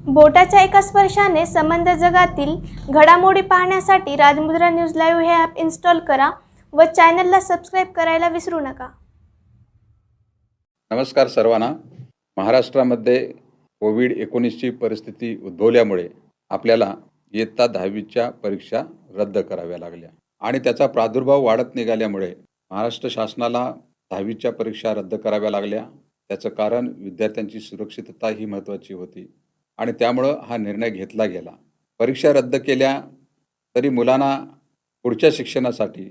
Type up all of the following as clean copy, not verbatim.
बोटाच्या एका स्पर्शाने संबंध जगातील घडामोडी पाहण्यासाठी राजमुद्रा न्यूज लाईव्ह हे ॲप इन्स्टॉल करा व चॅनलला सबस्क्राईब करायला विसरू नका. नमस्कार सर्वांना. महाराष्ट्रामध्ये कोविड-19ची परिस्थिती उद्भवल्यामुळे आपल्याला इयत्ता 10वीच्या परीक्षा रद्द कराव्या लागल्या आणि त्याचा प्रादुर्भाव वाढत निघाल्यामुळे महाराष्ट्र शासनाला 10वीच्या परीक्षा रद्द कराव्या लागल्या. त्याचं कारण विद्यार्थ्यांची सुरक्षितता ही महत्त्वाची होती आणि त्यामुळं हा निर्णय घेतला गेला. परीक्षा रद्द केल्या तरी मुलांना पुढच्या शिक्षणासाठी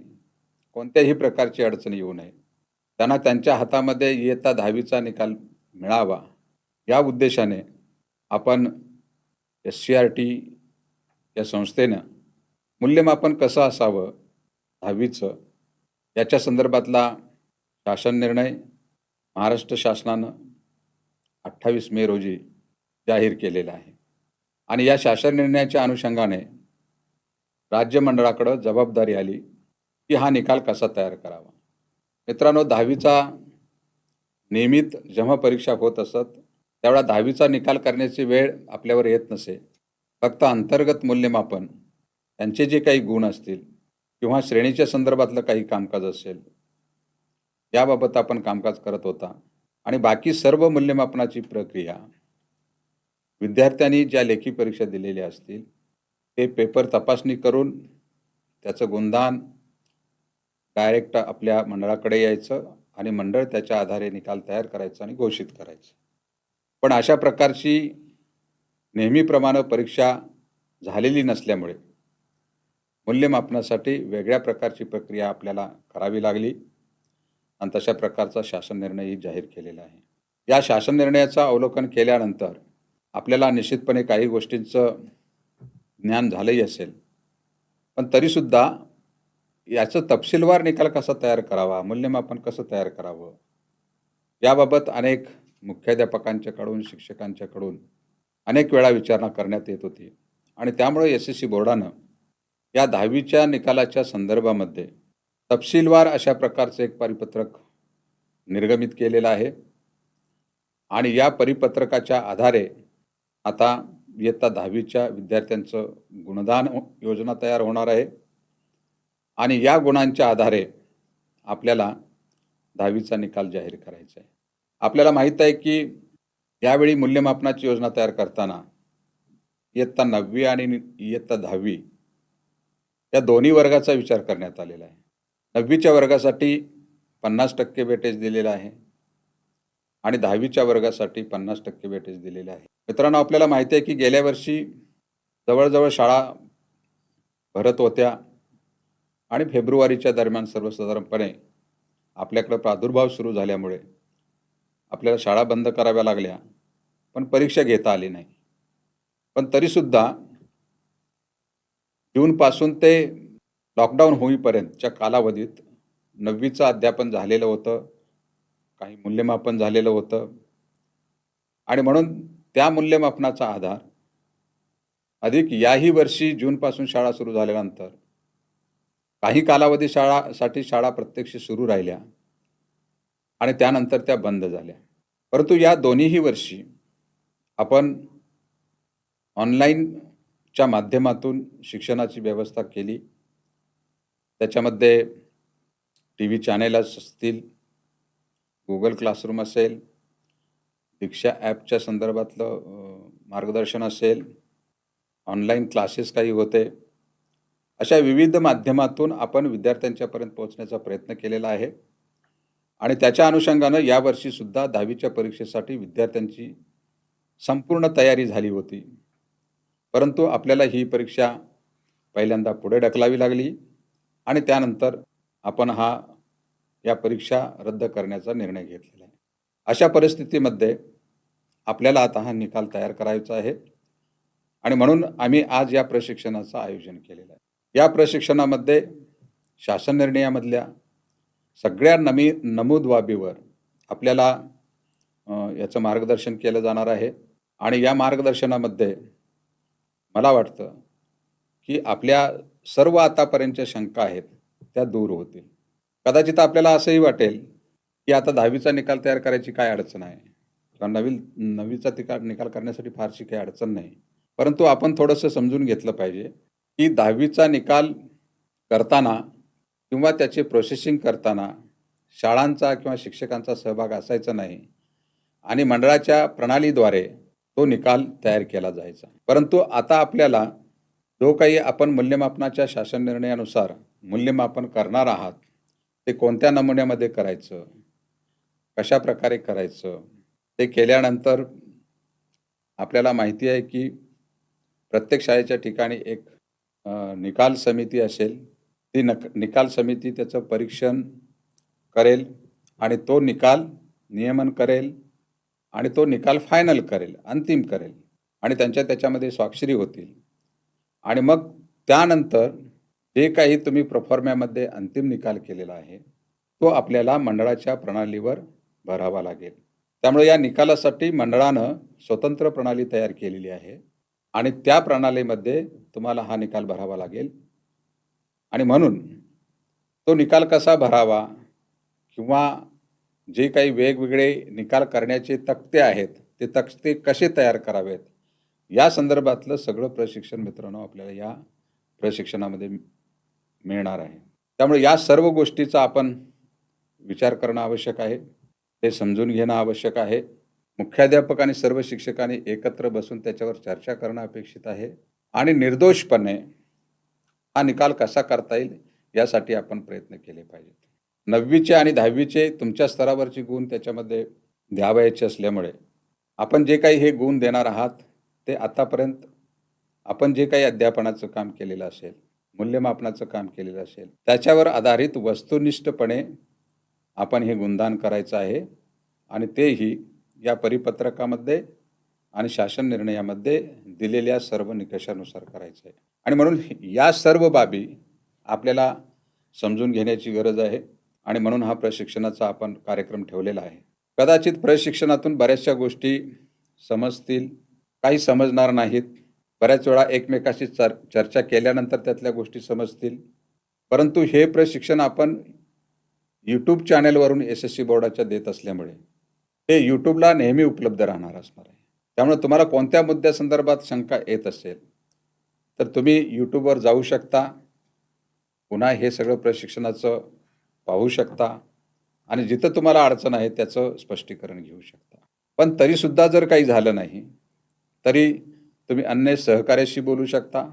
कोणत्याही प्रकारची अडचण येऊ नये, त्यांना त्यांच्या हातामध्ये इयत्ता 10वीचा निकाल मिळावा या उद्देशाने आपण SCRT या संस्थेनं मूल्यमापन कसं असावं 10वीचं याच्या संदर्भातला शासन निर्णय महाराष्ट्र शासनानं 28 मे रोजी जाहीर केलेला आहे आणि या शासन निर्णयाच्या अनुषंगाने राज्य मंडळाकडे जबाबदारी आली की हा निकाल कसा तयार करावा. मित्रांनो, 10वीचा नियमित जेव्हा परीक्षा होत असत त्यावेळा 10वीचा निकाल करण्याची वेळ आपल्यावर येत नसे. फक्त अंतर्गत मूल्यमापन त्यांचे जे काही गुण असतील किंवा श्रेणीच्या संदर्भातलं काही कामकाज असेल याबाबत आपण कामकाज करत होता आणि बाकी सर्व मूल्यमापनाची प्रक्रिया विद्यार्थ्यांनी ज्या लेखी परीक्षा दिलेल्या असतील ते पेपर तपासणी करून त्याचं गुणदान डायरेक्ट आपल्या मंडळाकडे यायचं आणि मंडळ त्याच्या आधारे निकाल तयार करायचा आणि घोषित करायचं. पण अशा प्रकारची नेहमीप्रमाणे परीक्षा झालेली नसल्यामुळे मूल्यमापनासाठी वेगळ्या प्रकारची प्रक्रिया आपल्याला करावी लागली आणि तशा प्रकारचा शासन निर्णयही जाहीर केलेला आहे. या शासन निर्णयाचं अवलोकन केल्यानंतर आपल्याला निश्चितपणे काही गोष्टींचं ज्ञान झालंही असेल, पण तरीसुद्धा याचं तपशीलवार निकाल कसा तयार करावा, मूल्यमापन कसं तयार करावं याबाबत अनेक मुख्याध्यापकांच्याकडून शिक्षकांच्याकडून अनेक वेळा विचारणा करण्यात येत होती आणि त्यामुळे SSC बोर्डानं या 10वीच्या निकालाच्या संदर्भामध्ये तपशीलवार अशा प्रकारचं एक परिपत्रक निर्गमित केलेलं आहे आणि या परिपत्रकाच्या आधारे आता इयत्ता 10वीच्या विद्यार्थ्यांचं गुणदान योजना तयार होणार आहे आणि या गुणांच्या आधारे आपल्याला 10वीचा निकाल जाहीर करायचा आहे. आपल्याला माहीत आहे की यावेळी मूल्यमापनाची योजना तयार करताना इयत्ता 9वी आणि इयत्ता 10वी या दोन्ही वर्गाचा विचार करण्यात आलेला आहे. 9वीच्या वर्गासाठी 50% वेटेज दिलेलं आहे आणि 10वीच्या वर्गासाठी 50% वेटेज दिलेलं आहे. मित्रांनो, आपल्याला माहिती आहे की गेल्या वर्षी जवळजवळ शाळा भरत होत्या आणि फेब्रुवारीच्या दरम्यान सर्वसाधारणपणे आपल्याकडे प्रादुर्भाव सुरू झाल्यामुळे आपल्याला शाळा बंद कराव्या लागल्या, पण परीक्षा घेता आली नाही. पण तरीसुद्धा जूनपासून ते लॉकडाऊन होईपर्यंतच्या कालावधीत 9वीचं अध्यापन झालेलं होतं, काही मूल्यमापन झालेलं होतं आणि म्हणून त्या मूल्यमापनाचा आधार अधिक याही वर्षी जूनपासून शाळा सुरू झाल्यानंतर काही कालावधी शाळा प्रत्यक्ष सुरू राहिल्या आणि त्यानंतर त्या बंद झाल्या. परंतु या दोन्हीही वर्षी आपण ऑनलाईनच्या माध्यमातून शिक्षणाची व्यवस्था केली. त्याच्यामध्ये TV चॅनेल्स असतील, Google क्लासरूम असेल, दीक्षा ॲपच्या संदर्भातलं मार्गदर्शन असेल, ऑनलाईन क्लासेस काही होते, अशा विविध माध्यमातून आपण विद्यार्थ्यांच्यापर्यंत पोहोचण्याचा प्रयत्न केलेला आहे आणि त्याच्या अनुषंगानं यावर्षीसुद्धा 10वीच्या परीक्षेसाठी विद्यार्थ्यांची संपूर्ण तयारी झाली होती. परंतु आपल्याला ही परीक्षा पहिल्यांदा पुढे ढकलावी लागली आणि त्यानंतर आपण या परीक्षा रद्द करण्याचा निर्णय घेतलेला आहे. अशा परिस्थितीमध्ये आपल्याला आता हा निकाल तयार करायचा आहे आणि म्हणून आम्ही आज या प्रशिक्षणाचं आयोजन केलेलं आहे. या प्रशिक्षणामध्ये शासन निर्णयामधल्या सगळ्या नमूद बाबीवर आपल्याला याचं मार्गदर्शन केलं जाणार आहे आणि या मार्गदर्शनामध्ये मला वाटतं की आपल्या सर्व आतापर्यंतच्या शंका आहेत त्या दूर होतील. कदाचित आपल्याला असंही वाटेल की आता 10वीचा निकाल तयार करायची काय अडचण आहे, किंवा नववीचा निकाल करण्यासाठी फारशी काही अडचण नाही. परंतु आपण थोडंसं समजून घेतलं पाहिजे की 10वीचा निकाल करताना किंवा त्याचे प्रोसेसिंग करताना शाळांचा किंवा शिक्षकांचा सहभाग असायचा नाही आणि मंडळाच्या प्रणालीद्वारे तो निकाल तयार केला जायचा. परंतु आता आपल्याला जो काही आपण मूल्यमापनाच्या शासन निर्णयानुसार मूल्यमापन करणार आहात ते कोणत्या नमुन्यामध्ये करायचं, कशा प्रकारे करायचं, ते केल्यानंतर आपल्याला माहिती आहे की प्रत्येक शाळेच्या ठिकाणी एक निकाल समिती असेल. ती निकाल समिती त्याचं परीक्षण करेल आणि तो निकाल नियमन करेल आणि तो निकाल फायनल करेल, अंतिम करेल आणि त्याच्यामध्ये स्वाक्षरी होतील. आणि मग त्यानंतर जे काही तुम्ही प्रोफॉर्म्यामध्ये अंतिम निकाल केलेला आहे तो आपल्याला मंडळाच्या प्रणालीवर भरावा लागेल. त्यामुळे या निकालासाठी मंडळानं स्वतंत्र प्रणाली तयार केलेली आहे आणि त्या प्रणालीमध्ये तुम्हाला हा निकाल भरावा लागेल. आणि म्हणून तो निकाल कसा भरावा किंवा जे काही वेगवेगळे निकाल करण्याचे तक्ते आहेत ते तक्ते कसे तयार करावेत या संदर्भातलं सगळं प्रशिक्षण मित्रांनो आपल्याला या प्रशिक्षणामध्ये मिळणार आहे. त्यामुळे या सर्व गोष्टीचा आपण विचार करणं आवश्यक आहे, ते समजून घेणं आवश्यक आहे. मुख्याध्यापक आणि सर्व शिक्षकांनी एकत्र बसून त्याच्यावर चर्चा करणं अपेक्षित आहे आणि निर्दोषपणे हा निकाल कसा करता येईल यासाठी आपण प्रयत्न केले पाहिजेत. 9वीचे आणि 10वीचे तुमच्या स्तरावरचे गुण त्याच्यामध्ये द्यावयाचे असल्यामुळे आपण जे काही हे गुण देणार आहात ते आतापर्यंत आपण जे काही अध्यापनाचं काम केलेलं असेल, मूल्यमापनाचं काम केलेलं असेल त्याच्यावर आधारित वस्तुनिष्ठपणे आपण हे गुणदान करायचं आहे आणि तेही या परिपत्रकामध्ये आणि शासन निर्णयामध्ये दिलेल्या सर्व निकषानुसार करायचं आहे. आणि म्हणून या सर्व बाबी आपल्याला समजून घेण्याची गरज आहे आणि म्हणून हा प्रशिक्षणाचा आपण कार्यक्रम ठेवलेला आहे. कदाचित प्रशिक्षणातून बऱ्याचशा गोष्टी समजतील, काही समजणार नाहीत. बऱ्याच वेळा एकमेकाशी चर्चा केल्यानंतर त्यातल्या गोष्टी समजतील. परंतु हे प्रशिक्षण आपण यूट्यूब चॅनेलवरून SSC बोर्डाच्या देत असल्यामुळे हे यूट्यूबला नेहमी उपलब्ध राहणार असणार आहे. त्यामुळे तुम्हाला कोणत्या मुद्द्यासंदर्भात शंका येत असेल तर तुम्ही यूट्यूबवर जाऊ शकता, पुन्हा हे सगळं प्रशिक्षणाचं पाहू शकता आणि जिथं तुम्हाला अडचण आहे त्याचं स्पष्टीकरण घेऊ शकता. पण तरीसुद्धा जर काही झालं नाही तरी तुम्ही अन्य सहकार्याशी बोलू शकता,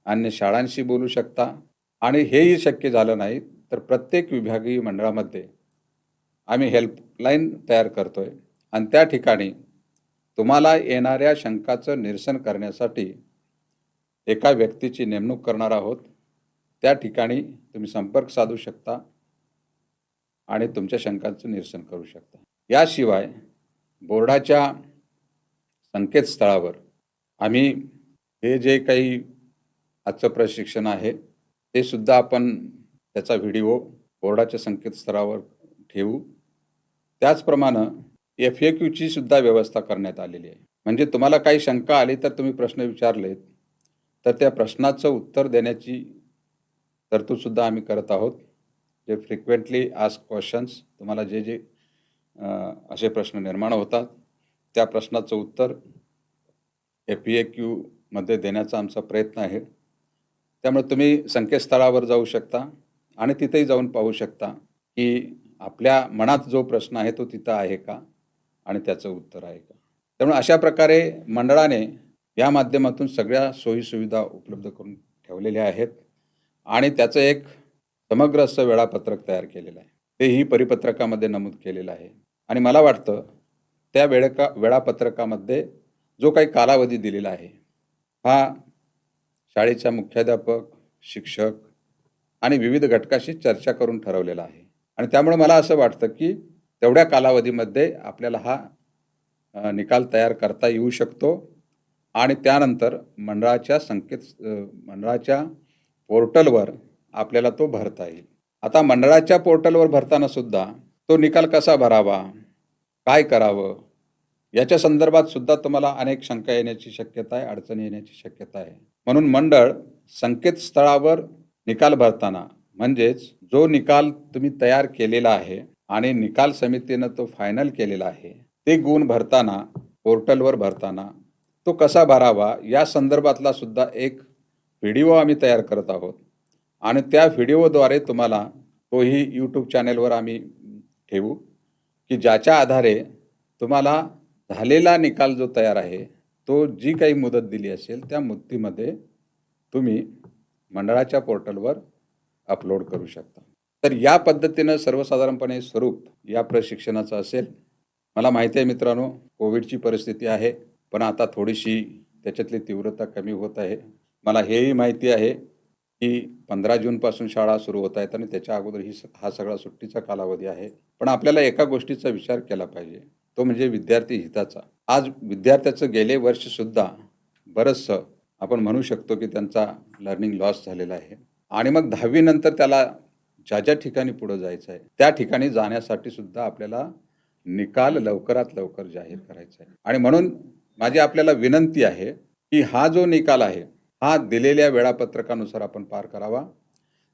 अन्य शाळांशी बोलू शकता आणि हेही शक्य झालं नाही तर प्रत्येक विभागीय मंडळामध्ये आम्ही हेल्पलाईन तयार करतोय आणि त्या ठिकाणी तुम्हाला येणाऱ्या शंकाचं निरसन करण्यासाठी एका व्यक्तीची नेमणूक करणार आहोत. त्या ठिकाणी तुम्ही संपर्क साधू शकता आणि तुमच्या शंकांचं निरसन करू शकता. याशिवाय बोर्डाच्या संकेतस्थळावर आम्ही हे जे काही आजचं प्रशिक्षण आहे ते सुद्धा आपण त्याचा व्हिडिओ बोर्डाच्या संकेतस्थळावर ठेवू. त्याचप्रमाणे FAQची सुद्धा व्यवस्था करण्यात आलेली आहे. म्हणजे तुम्हाला काही शंका आली तर तुम्ही प्रश्न विचारलेत तर त्या प्रश्नाचं उत्तर देण्याची तरतूदसुद्धा आम्ही करत आहोत. जे फ्रिक्वेंटली आस्क क्वेश्चन्स तुम्हाला जे असे प्रश्न निर्माण होतात त्या प्रश्नाचं उत्तर FAQमध्ये देण्याचा आमचा प्रयत्न आहे. त्यामुळे तुम्ही संकेतस्थळावर जाऊ शकता आणि तिथेही जाऊन पाहू शकता की आपल्या मनात जो प्रश्न आहे तो तिथं आहे का आणि त्याचं उत्तर आहे का. त्यामुळे अशा प्रकारे मंडळाने या माध्यमातून सगळ्या सोयीसुविधा उपलब्ध करून ठेवलेल्या आहेत आणि त्याचं एक समग्र असं वेळापत्रक तयार केलेलं आहे. तेही परिपत्रकामध्ये नमूद केलेलं आहे आणि मला वाटतं त्या वेळापत्रकामध्ये जो काही कालावधी दिलेला आहे हा शाळेच्या मुख्याध्यापक, शिक्षक आणि विविध घटकाशी चर्चा करून ठरवलेला आहे आणि त्यामुळे मला असं वाटतं की तेवढ्या कालावधीमध्ये आपल्याला हा निकाल तयार करता येऊ शकतो आणि त्यानंतर मंडळाच्या पोर्टलवर आपल्याला तो भरता येईल. आता मंडळाच्या पोर्टलवर भरताना सुद्धा तो निकाल कसा भरावा, काय करावं याच्या संदर्भात सुद्धा तुम्हाला अनेक शंका येण्याची शक्यता आहे, अडचणी येण्याची शक्यता आहे. म्हणून मंडळ संकेतस्थळावर निकाल भरताना म्हणजेच जो निकाल तुम्ही तयार केलेला आहे आणि निकाल समितीनं तो फायनल केलेला आहे ते गुण भरताना, पोर्टलवर भरताना तो कसा भरावा या संदर्भातला सुद्धा एक व्हिडिओ आम्ही तयार करत आहोत आणि त्या व्हिडिओद्वारे तुम्हाला तोही यूट्यूब चॅनेलवर आम्ही ठेवू की ज्याच्या आधारे तुम्हाला झालेला निकाल जो तयार आहे तो जी काही मुदत दिली असेल त्या मुदतीमध्ये तुम्ही मंडळाच्या पोर्टलवर अपलोड करू शकता. तर या पद्धतीनं सर्वसाधारणपणे स्वरूप या प्रशिक्षणाचं असेल. मला माहिती आहे मित्रांनो, कोविडची परिस्थिती आहे, पण आता थोडीशी त्याच्यातली तीव्रता कमी होत आहे. मला हेही माहिती आहे की 15 जूनपासून शाळा सुरू होत आहेत आणि त्याच्या अगोदर हा सगळा सुट्टीचा कालावधी आहे. पण आपल्याला एका गोष्टीचा विचार केला पाहिजे, तो म्हणजे विद्यार्थी हिताचा. आज विद्यार्थ्याचं गेले वर्षसुद्धा बरंचसं आपण म्हणू शकतो की त्यांचा लर्निंग लॉस झालेला आहे आणि मग 10वी नंतर त्याला ज्या ज्या ठिकाणी पुढे जायचं आहे त्या ठिकाणी जाण्यासाठी सुद्धा आपल्याला निकाल लवकरात लवकर जाहीर करायचा आहे. आणि म्हणून माझी आपल्याला विनंती आहे की हा जो निकाल आहे हा दिलेल्या वेळापत्रकानुसार आपण पार करावा.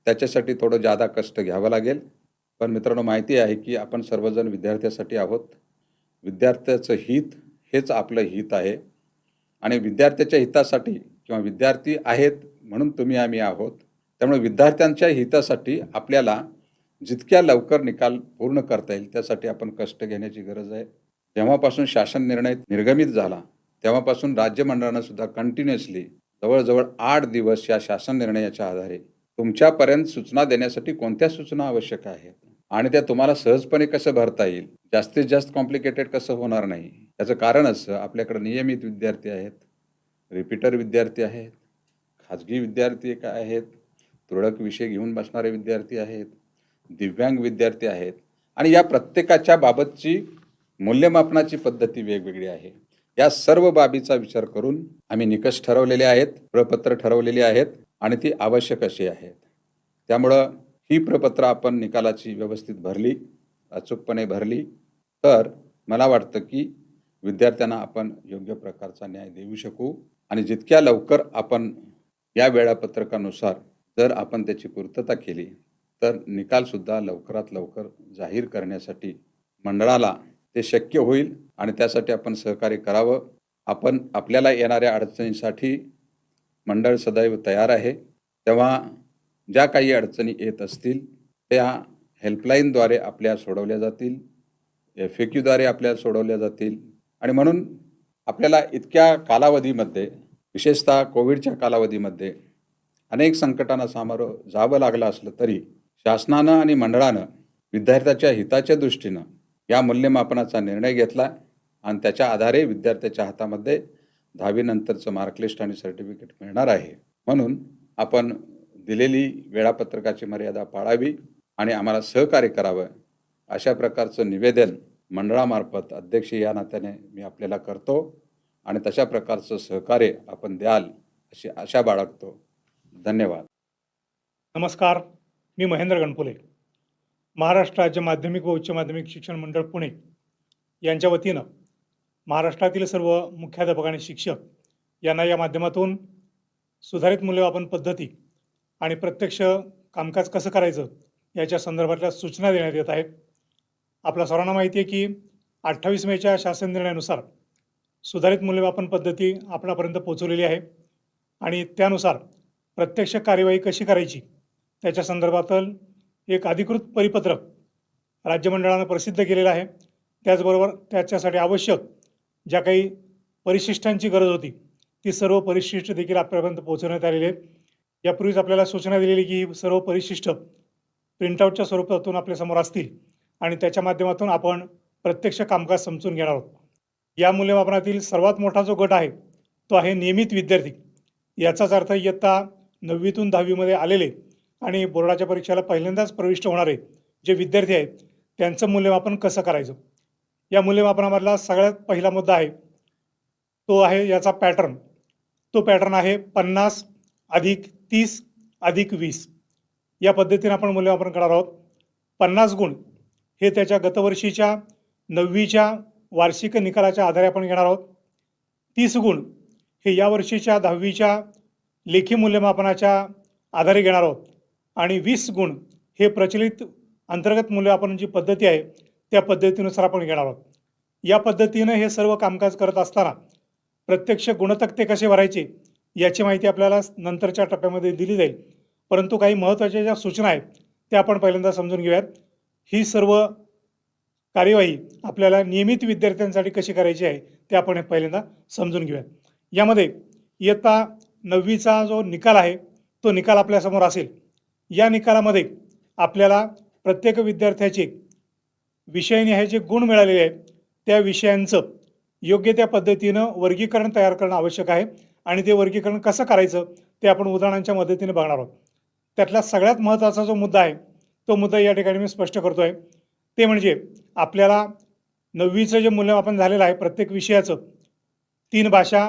त्याच्यासाठी थोडं जादा कष्ट घ्यावं लागेल. पण मित्रांनो, माहिती आहे की आपण सर्वजण विद्यार्थ्यासाठी आहोत. विद्यार्थ्याचं हित हेच आपलं हित आहे आणि विद्यार्थ्याच्या हितासाठी किंवा विद्यार्थी आहेत म्हणून तुम्ही आम्ही आहोत. त्यामुळे विद्यार्थ्यांच्या हितासाठी आपल्याला जितक्या लवकर निकाल पूर्ण करता येईल त्यासाठी आपण कष्ट घेण्याची गरज आहे. जेव्हापासून शासन निर्णय निर्गमित झाला तेव्हापासून राज्य मंडळानं सुद्धा कंटिन्युअसली जवळजवळ 8 दिवस या शासन निर्णयाच्या आधारे तुमच्यापर्यंत सूचना देण्यासाठी कोणत्या सूचना आवश्यक आहेत आणि त्या तुम्हाला सहजपणे कसं भरता येईल, जास्तीत जास्त कॉम्प्लिकेटेड कसं होणार नाही, त्याचं कारण असं आपल्याकडे नियमित विद्यार्थी आहेत, रिपीटर विद्यार्थी आहेत, खाजगी विद्यार्थी आहेत, तुरळक विषय घेऊन बसणारे विद्यार्थी आहेत, दिव्यांग विद्यार्थी आहेत आणि या प्रत्येकाच्या बाबतची मूल्यमापनाची पद्धती वेगवेगळी आहे. या सर्व बाबीचा विचार करून आम्ही निकष ठरवलेले आहेत, प्रपत्र ठरवलेली आहेत आणि ती आवश्यक अशी आहेत. त्यामुळं ही प्रपत्र आपण निकालाची व्यवस्थित भरली, अचूकपणे भरली तर मला वाटतं की विद्यार्थ्यांना आपण योग्य प्रकारचा न्याय देऊ शकू आणि जितक्या लवकर आपण या वेळापत्रकानुसार जर आपण त्याची पूर्तता केली तर निकालसुद्धा लवकरात लवकर जाहीर करण्यासाठी मंडळाला ते शक्य होईल आणि त्यासाठी आपण सहकार्य करावं. आपण आपल्याला येणाऱ्या अडचणींसाठी मंडळ सदैव तयार आहे. तेव्हा ज्या काही अडचणी येत असतील त्या हेल्पलाईनद्वारे आपल्या सोडवल्या जातील, FAQद्वारे आपल्याला सोडवल्या जातील आणि म्हणून आपल्याला इतक्या कालावधीमध्ये, विशेषतः कोविडच्या कालावधीमध्ये अनेक संकटांना सामोरं जावं लागलं असलं तरी शासनानं आणि मंडळानं विद्यार्थ्याच्या हिताच्या दृष्टीनं या मूल्यमापनाचा निर्णय घेतला आणि त्याच्या आधारे विद्यार्थ्याच्या हातामध्ये 10वी नंतरचं मार्कलिस्ट आणि सर्टिफिकेट मिळणार आहे. म्हणून आपण दिलेली वेळापत्रकाची मर्यादा पाळावी आणि आम्हाला सहकार्य करावं अशा प्रकारचं निवेदन मंडळामार्फत अध्यक्ष या नात्याने मी आपल्याला करतो आणि तशा प्रकारचं सहकार्य आपण द्याल अशी आशा बाळगतो. धन्यवाद. नमस्कार, मी महेंद्र गणपुले. महाराष्ट्र राज्य माध्यमिक व उच्च माध्यमिक शिक्षण मंडळ पुणे यांच्या वतीनं महाराष्ट्रातील सर्व मुख्याध्यापक आणि शिक्षक यांना या माध्यमातून सुधारित मूल्यमापन पद्धती आणि प्रत्यक्ष कामकाज कसं करायचं याच्या संदर्भातल्या सूचना देण्यात येत आहेत. आपल्या सर्वांना माहिती आहे की 28 मेच्या शासन निर्णयानुसार सुधारित मूल्यमापन पद्धती आपणापर्यंत पोहोचवलेली आहे आणि त्यानुसार प्रत्यक्ष कार्यवाही कशी करायची त्याच्या संदर्भातील एक अधिकृत परिपत्रक राज्य मंडळानं प्रसिद्ध केलेलं आहे. त्याचबरोबर त्याच्यासाठी आवश्यक ज्या काही परिशिष्टांची गरज होती ती सर्व परिशिष्ट देखील आपल्यापर्यंत पोहोचवण्यात आलेली आहेत. यापूर्वीच आपल्याला सूचना दिलेली की ही सर्व परिशिष्ट प्रिंटआउटच्या स्वरूपातून आपल्यासमोर असतील आणि त्याच्या माध्यमातून आपण प्रत्यक्ष कामकाज समजून घेणार आहोत. या मूल्यमापनातील सर्वात मोठा जो गट आहे तो आहे नियमित विद्यार्थी. याचाच अर्थ इयत्ता 9वीतून 10वीमध्ये आलेले आणि बोर्डाच्या परीक्षेला पहिल्यांदाच प्रविष्ट होणारे जे विद्यार्थी आहेत त्यांचं मूल्यमापन कसं करायचं. या मूल्यमापनामधला सगळ्यात पहिला मुद्दा आहे तो आहे याचा पॅटर्न. तो पॅटर्न आहे 50 अधिक 30 अधिक 20 या पद्धतीने आपण मूल्यमापन करणार आहोत. 50 गुण हे त्याच्या गतवर्षीच्या 9वीच्या वार्षिक निकालाच्या आधारे आपण घेणार आहोत. 30 गुण हे यावर्षीच्या 10वीच्या लेखी मूल्यमापनाच्या आधारे घेणार आहोत आणि 20 गुण हे प्रचलित अंतर्गत मूल्यमापन जी पद्धती आहे त्या पद्धतीनुसार आपण घेणार आहोत. या पद्धतीनं हे सर्व कामकाज करत असताना प्रत्यक्ष गुणतक्ते कसे भरायचे याची माहिती आपल्याला नंतरच्या टप्प्यामध्ये दिली जाईल, परंतु काही महत्त्वाच्या ज्या सूचना आहेत त्या आपण पहिल्यांदा समजून घेऊयात. ही सर्व कार्यवाही आपल्याला नियमित विद्यार्थ्यांसाठी कशी करायची आहे ते आपण पहिल्यांदा समजून घेऊयात. यामध्ये इयत्ता 9वीचा जो निकाल आहे तो निकाल आपल्यासमोर असेल. या निकालामध्ये आपल्याला प्रत्येक विद्यार्थ्याचे विषयनिहाय जे गुण मिळालेले आहेत त्या विषयांचं योग्य त्या पद्धतीनं वर्गीकरण तयार करणं आवश्यक आहे आणि ते वर्गीकरण कसं करायचं ते आपण उदाहरणांच्या मदतीने बघणार आहोत. त्यातला सगळ्यात महत्त्वाचा जो मुद्दा आहे तो मुद्दा या ठिकाणी मी स्पष्ट करतो आहे. ते म्हणजे आपल्याला 9वीचं जे मूल्यमापन झालेलं आहे प्रत्येक विषयाचं 3 भाषा,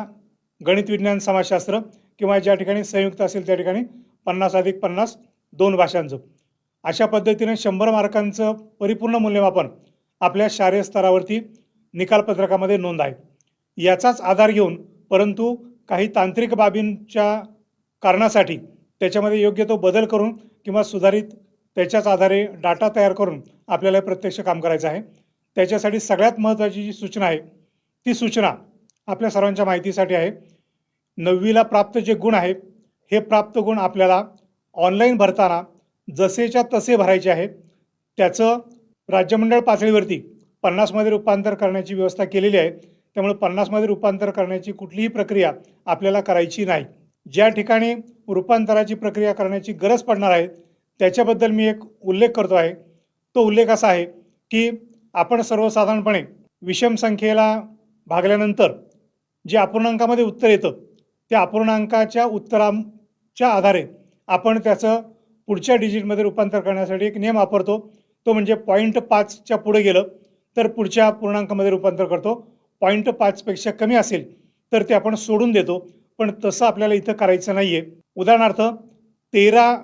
गणित, विज्ञान, समाजशास्त्र किंवा ज्या ठिकाणी संयुक्त असेल त्या ठिकाणी 50+50 2 भाषांचं अशा पद्धतीने 100 मार्कांचं परिपूर्ण मूल्यमापन आपल्या शालेय स्तरावरती निकालपत्रकामध्ये नोंद आहे. याचाच आधार घेऊन परंतु काही तांत्रिक बाबींच्या कारणासाठी त्याच्यामध्ये योग्य तो बदल करून किंवा सुधारित त्याच्याच आधारे डाटा तयार करून आपल्याला प्रत्यक्ष काम करायचं आहे. त्याच्यासाठी सगळ्यात महत्त्वाची जी सूचना आहे ती सूचना आपल्या सर्वांच्या माहितीसाठी आहे. 9वीला प्राप्त जे गुण आहेत हे प्राप्त गुण आपल्याला ऑनलाईन भरताना जसेच्या तसे भरायचे आहेत. त्याचं राज्यमंडळ पातळीवरती 50मध्ये रूपांतर करण्याची व्यवस्था केलेली आहे. त्यामुळे 50मध्ये रूपांतर करण्याची कुठलीही प्रक्रिया आपल्याला करायची नाही. ज्या ठिकाणी रूपांतराची प्रक्रिया करण्याची गरज पडणार आहे त्याच्याबद्दल मी एक उल्लेख करतो आहे. तो उल्लेख असा आहे की आपण सर्वसाधारणपणे विषम संख्येला भागल्यानंतर जे अपूर्णांकामध्ये उत्तर येतं त्या अपूर्णांकाच्या उत्तराच्या आधारे आपण त्याचं पुढच्या डिजिटमध्ये रूपांतर करण्यासाठी एक नियम वापरतो. तो म्हणजे 0.5च्या पुढे गेलं तर पुढच्या पूर्णांकामध्ये रूपांतर करतो. 0.5पेक्षा कमी असेल तर ते आपण सोडून देतो. पण तसं आपल्याला इथं करायचं नाही आहे. उदाहरणार्थ 13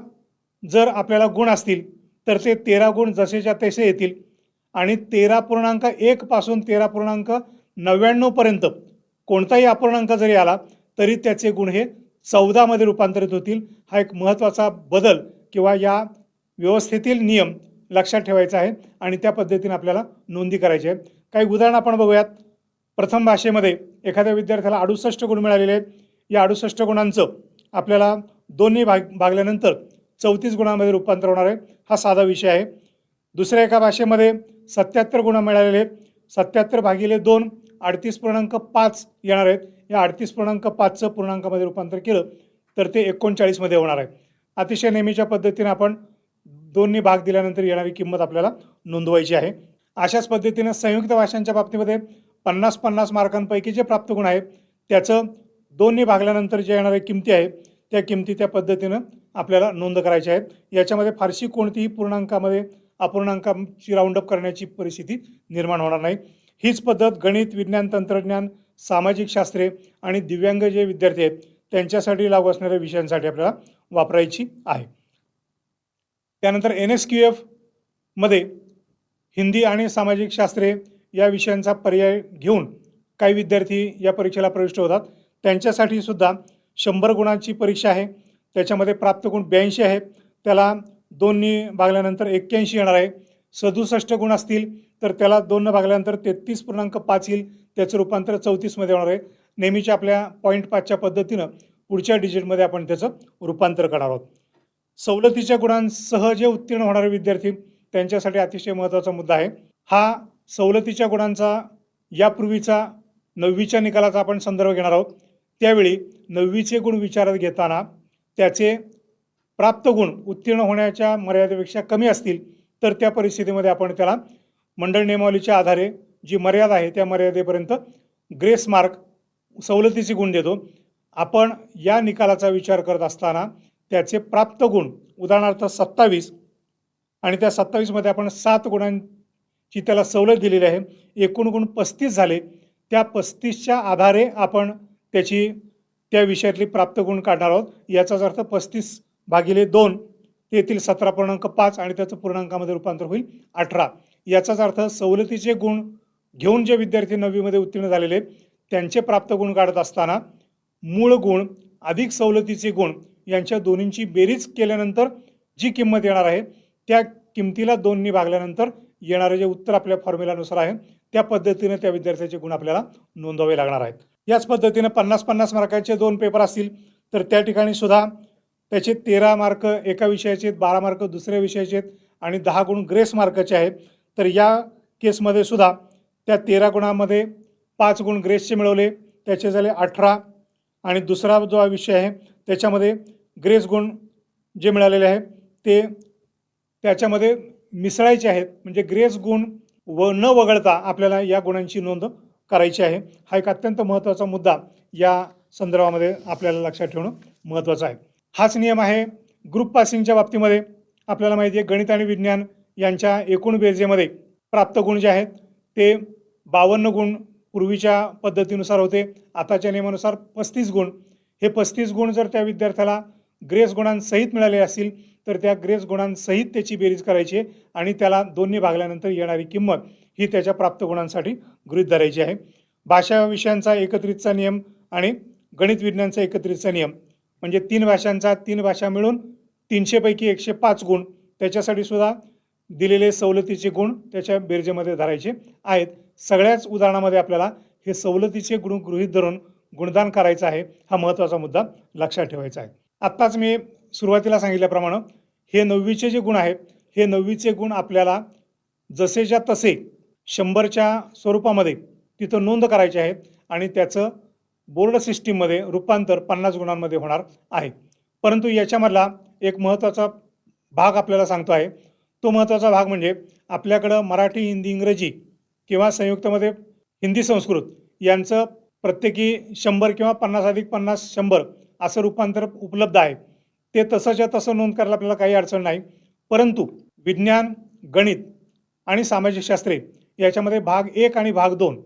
जर आपल्याला गुण असतील तर ते 13 गुण जसेच्या तसे येतील आणि 13.1 पासून 13.99 पर्यंत कोणताही अपूर्णांक जरी आला तरी त्याचे गुण हे 14मध्ये रूपांतरित होतील. हा एक महत्त्वाचा बदल किंवा या व्यवस्थेतील नियम लक्षात ठेवायचा आहे आणि त्या पद्धतीने आपल्याला नोंदी करायची आहे. काही उदाहरणं आपण बघूयात. प्रथम भाषेमध्ये एखाद्या विद्यार्थ्याला 68 गुण मिळालेले आहेत. या 68 गुणांचं आपल्याला 2ने भागल्यानंतर 34 गुणांमध्ये रूपांतर होणार आहे. हा साधा विषय आहे. दुसऱ्या एका भाषेमध्ये 77 गुण मिळालेले आहेत. 77 भागिले 2 38.5 येणार आहेत. या 38.5चं पूर्णांकामध्ये रूपांतर केलं तर ते 39मध्ये होणार आहे. अतिशय नेहमीच्या पद्धतीने आपण 2ने भाग दिल्यानंतर येणारी किंमत आपल्याला नोंदवायची आहे. अशाच पद्धतीने संयुक्त भाषांच्या बाबतीमध्ये 50-50 मार्कांपैकी जे प्राप्त गुण आहेत त्याचं 2ने भागल्यानंतर जे येणाऱ्या किमती आहेत त्या किमती त्या पद्धतीनं आपल्याला नोंद करायच्या आहेत. याच्यामध्ये फारशी कोणतीही पूर्णांकामध्ये अपूर्णांकाची राऊंडअप करण्याची परिस्थिती निर्माण होणार नाही. हीच पद्धत गणित, विज्ञान, तंत्रज्ञान, सामाजिक शास्त्रे आणि दिव्यांग जे विद्यार्थी आहेत त्यांच्यासाठी लागू असणाऱ्या विषयांसाठी आपल्याला वापरायची आहे. त्यानंतर NSQF मध्ये हिंदी आणि सामाजिक शास्त्रे या विषयांचा पर्याय घेऊन काही विद्यार्थी या परीक्षेला प्रविष्ट होतात. त्यांच्यासाठी सुद्धा 100 गुणांची परीक्षा आहे. त्याच्यामध्ये प्राप्त गुण 82 आहेत. त्याला 2ने भागल्यानंतर 81 येणार आहे. 67 गुण असतील तर त्याला 2ने भागल्यानंतर 33.5 येईल. त्याचं रूपांतर 34मध्ये होणार आहे. नेहमीच्या आपल्या 0.5च्या पद्धतीनं पुढच्या डिजिटमध्ये आपण त्याचं रूपांतर करणार आहोत. सवलतीच्या गुणांसह जे उत्तीर्ण होणारे विद्यार्थी त्यांच्यासाठी अतिशय महत्त्वाचा मुद्दा आहे. हा सवलतीच्या गुणांचा यापूर्वीचा 9वीच्या निकालाचा आपण संदर्भ घेणार आहोत. त्यावेळी 9वीचे गुण विचारात घेताना त्याचे प्राप्त गुण उत्तीर्ण होण्याच्या मर्यादेपेक्षा कमी असतील तर त्या परिस्थितीमध्ये आपण त्याला मंडळ नियमावलीच्या आधारे जी मर्यादा आहे त्या मर्यादेपर्यंत ग्रेस मार्क सवलतीचे गुण देतो. आपण या निकालाचा विचार करत असताना त्याचे प्राप्त गुण उदाहरणार्थ 27 आणि त्या 27मध्ये आपण 7 गुणांची त्याला सवलत दिलेली आहे. एकूण गुण 35 झाले. त्या 35च्या आधारे आपण त्याची त्या विषयातली प्राप्त गुण काढणार आहोत. याचाच अर्थ 35 भागिले 2 येथील 17.5 आणि त्याचं पूर्णांकामध्ये रूपांतर होईल 18. याचाच अर्थ सवलतीचे गुण घेऊन जे विद्यार्थी 9वीमध्ये उत्तीर्ण झालेले आहेत त्यांचे प्राप्त गुण काढत असताना मूळ गुण अधिक सवलतीचे गुण यांच्या दोन्हींची बेरीज केल्यानंतर जी किंमत येणार आहे त्या किमतीला 2ने भागल्यानंतर येणारे जे उत्तर आपल्या फॉर्म्युलानुसार आहे त्या पद्धतीने त्या विद्यार्थ्याचे गुण आपल्याला नोंदवावे लागणार आहेत. याच पद्धतीने 50-50 मार्काचे 2 पेपर असतील तर त्या ठिकाणी सुद्धा त्याचे 13 मार्क एका विषयाचे आहेत, 12 मार्क दुसऱ्या विषयाचे आहेत आणि 10 गुण ग्रेस मार्काचे आहेत. तर या केसमध्ये सुद्धा त्या 13 गुणांमध्ये 5 गुण ग्रेसचे मिळवले, त्याचे झाले 18 आणि दुसरा जो विषय आहे त्याच्यामध्ये ग्रेस गुण जे मिळालेले आहेत ते त्याच्यामध्ये मिसळायचे आहेत. म्हणजे ग्रेस गुण न वगळता आपल्याला या गुणांची नोंद करायची आहे. हा एक अत्यंत महत्त्वाचा मुद्दा या संदर्भामध्ये आपल्याला लक्षात ठेवणं महत्त्वाचं आहे. हाच नियम आहे ग्रुप पासिंगच्या बाबतीमध्ये. आपल्याला माहिती आहे गणित आणि विज्ञान यांच्या एकूण बेरजेमध्ये प्राप्त गुण जे आहेत ते 52 गुण पूर्वीच्या पद्धतीनुसार होते, आताच्या नियमानुसार 35 गुण. हे 35 गुण जर त्या विद्यार्थ्याला ग्रेस गुणांसहित मिळाले असतील तर त्या ग्रेस गुणांसहित त्याची बेरीज करायची आणि त्याला दोन्ही भागल्यानंतर येणारी किंमत ही त्याच्या प्राप्त गुणांसाठी गृहीत धरायची आहे. भाषा विषयांचा एकत्रितचा नियम आणि गणित विज्ञानचा एकत्रितचा नियम म्हणजे 3 भाषांचा 3 भाषा मिळून 300 पैकी 105 गुण त्याच्यासाठी सुद्धा दिलेले सवलतीचे गुण त्याच्या बेरजेमध्ये धरायचे आहेत. सगळ्याच उदाहरणामध्ये आपल्याला हे सवलतीचे गुण गृहीत धरून गुणदान करायचं आहे. हा महत्त्वाचा मुद्दा लक्षात ठेवायचा आहे. आत्ताच मी सुरुवातीला सांगितल्याप्रमाणे हे 9वीचे जे गुण आहेत हे 9वीचे गुण आपल्याला जसेच्या तसे 100च्या स्वरूपामध्ये तिथं नोंद करायचे आहेत आणि त्याचं बोर्ड सिस्टीममध्ये रूपांतर 50 गुणांमध्ये होणार आहे. परंतु याच्यामधला एक महत्त्वाचा भाग आपल्याला सांगतो आहे. तो महत्त्वाचा भाग म्हणजे आपल्याकडं मराठी, हिंदी, इंग्रजी किंवा संयुक्तमध्ये हिंदी संस्कृत यांचं प्रत्येकी 100 किंवा 50+50 असं रूपांतर उपलब्ध आहे. ते तसंच्या तसं नोंद करायला आपल्याला काही अडचण नाही. परंतु विज्ञान, गणित आणि सामाजिक शास्त्रे याच्यामध्ये भाग 1 आणि भाग 2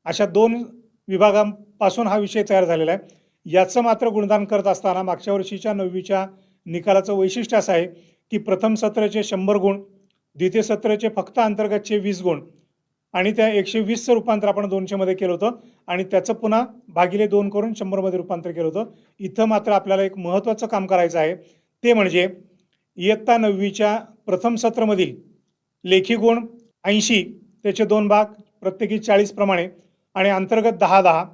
अशा 2 विभागांपासून हा विषय तयार झालेला आहे. याचं मात्र गुणदान करत असताना मागच्या वर्षीच्या 9वीच्या निकालाचं वैशिष्ट्य असं आहे की प्रथम सत्राचे 100 गुण, द्वितीय सत्राचे फक्त अंतर्गतचे 20 गुण आणि त्या 120चं रूपांतर आपण 200 मध्ये केलं होतं आणि त्याचं पुन्हा भागिले 2 करून 100 मध्ये रूपांतर केलं होतं. इथं मात्र आपल्याला एक महत्त्वाचं काम करायचं आहे. ते म्हणजे इयत्ता 9वीच्या प्रथम सत्रामधील लेखी गुण 80 त्याचे 2 भाग प्रत्येकी 40 प्रमाणे आणि अंतर्गत 10-10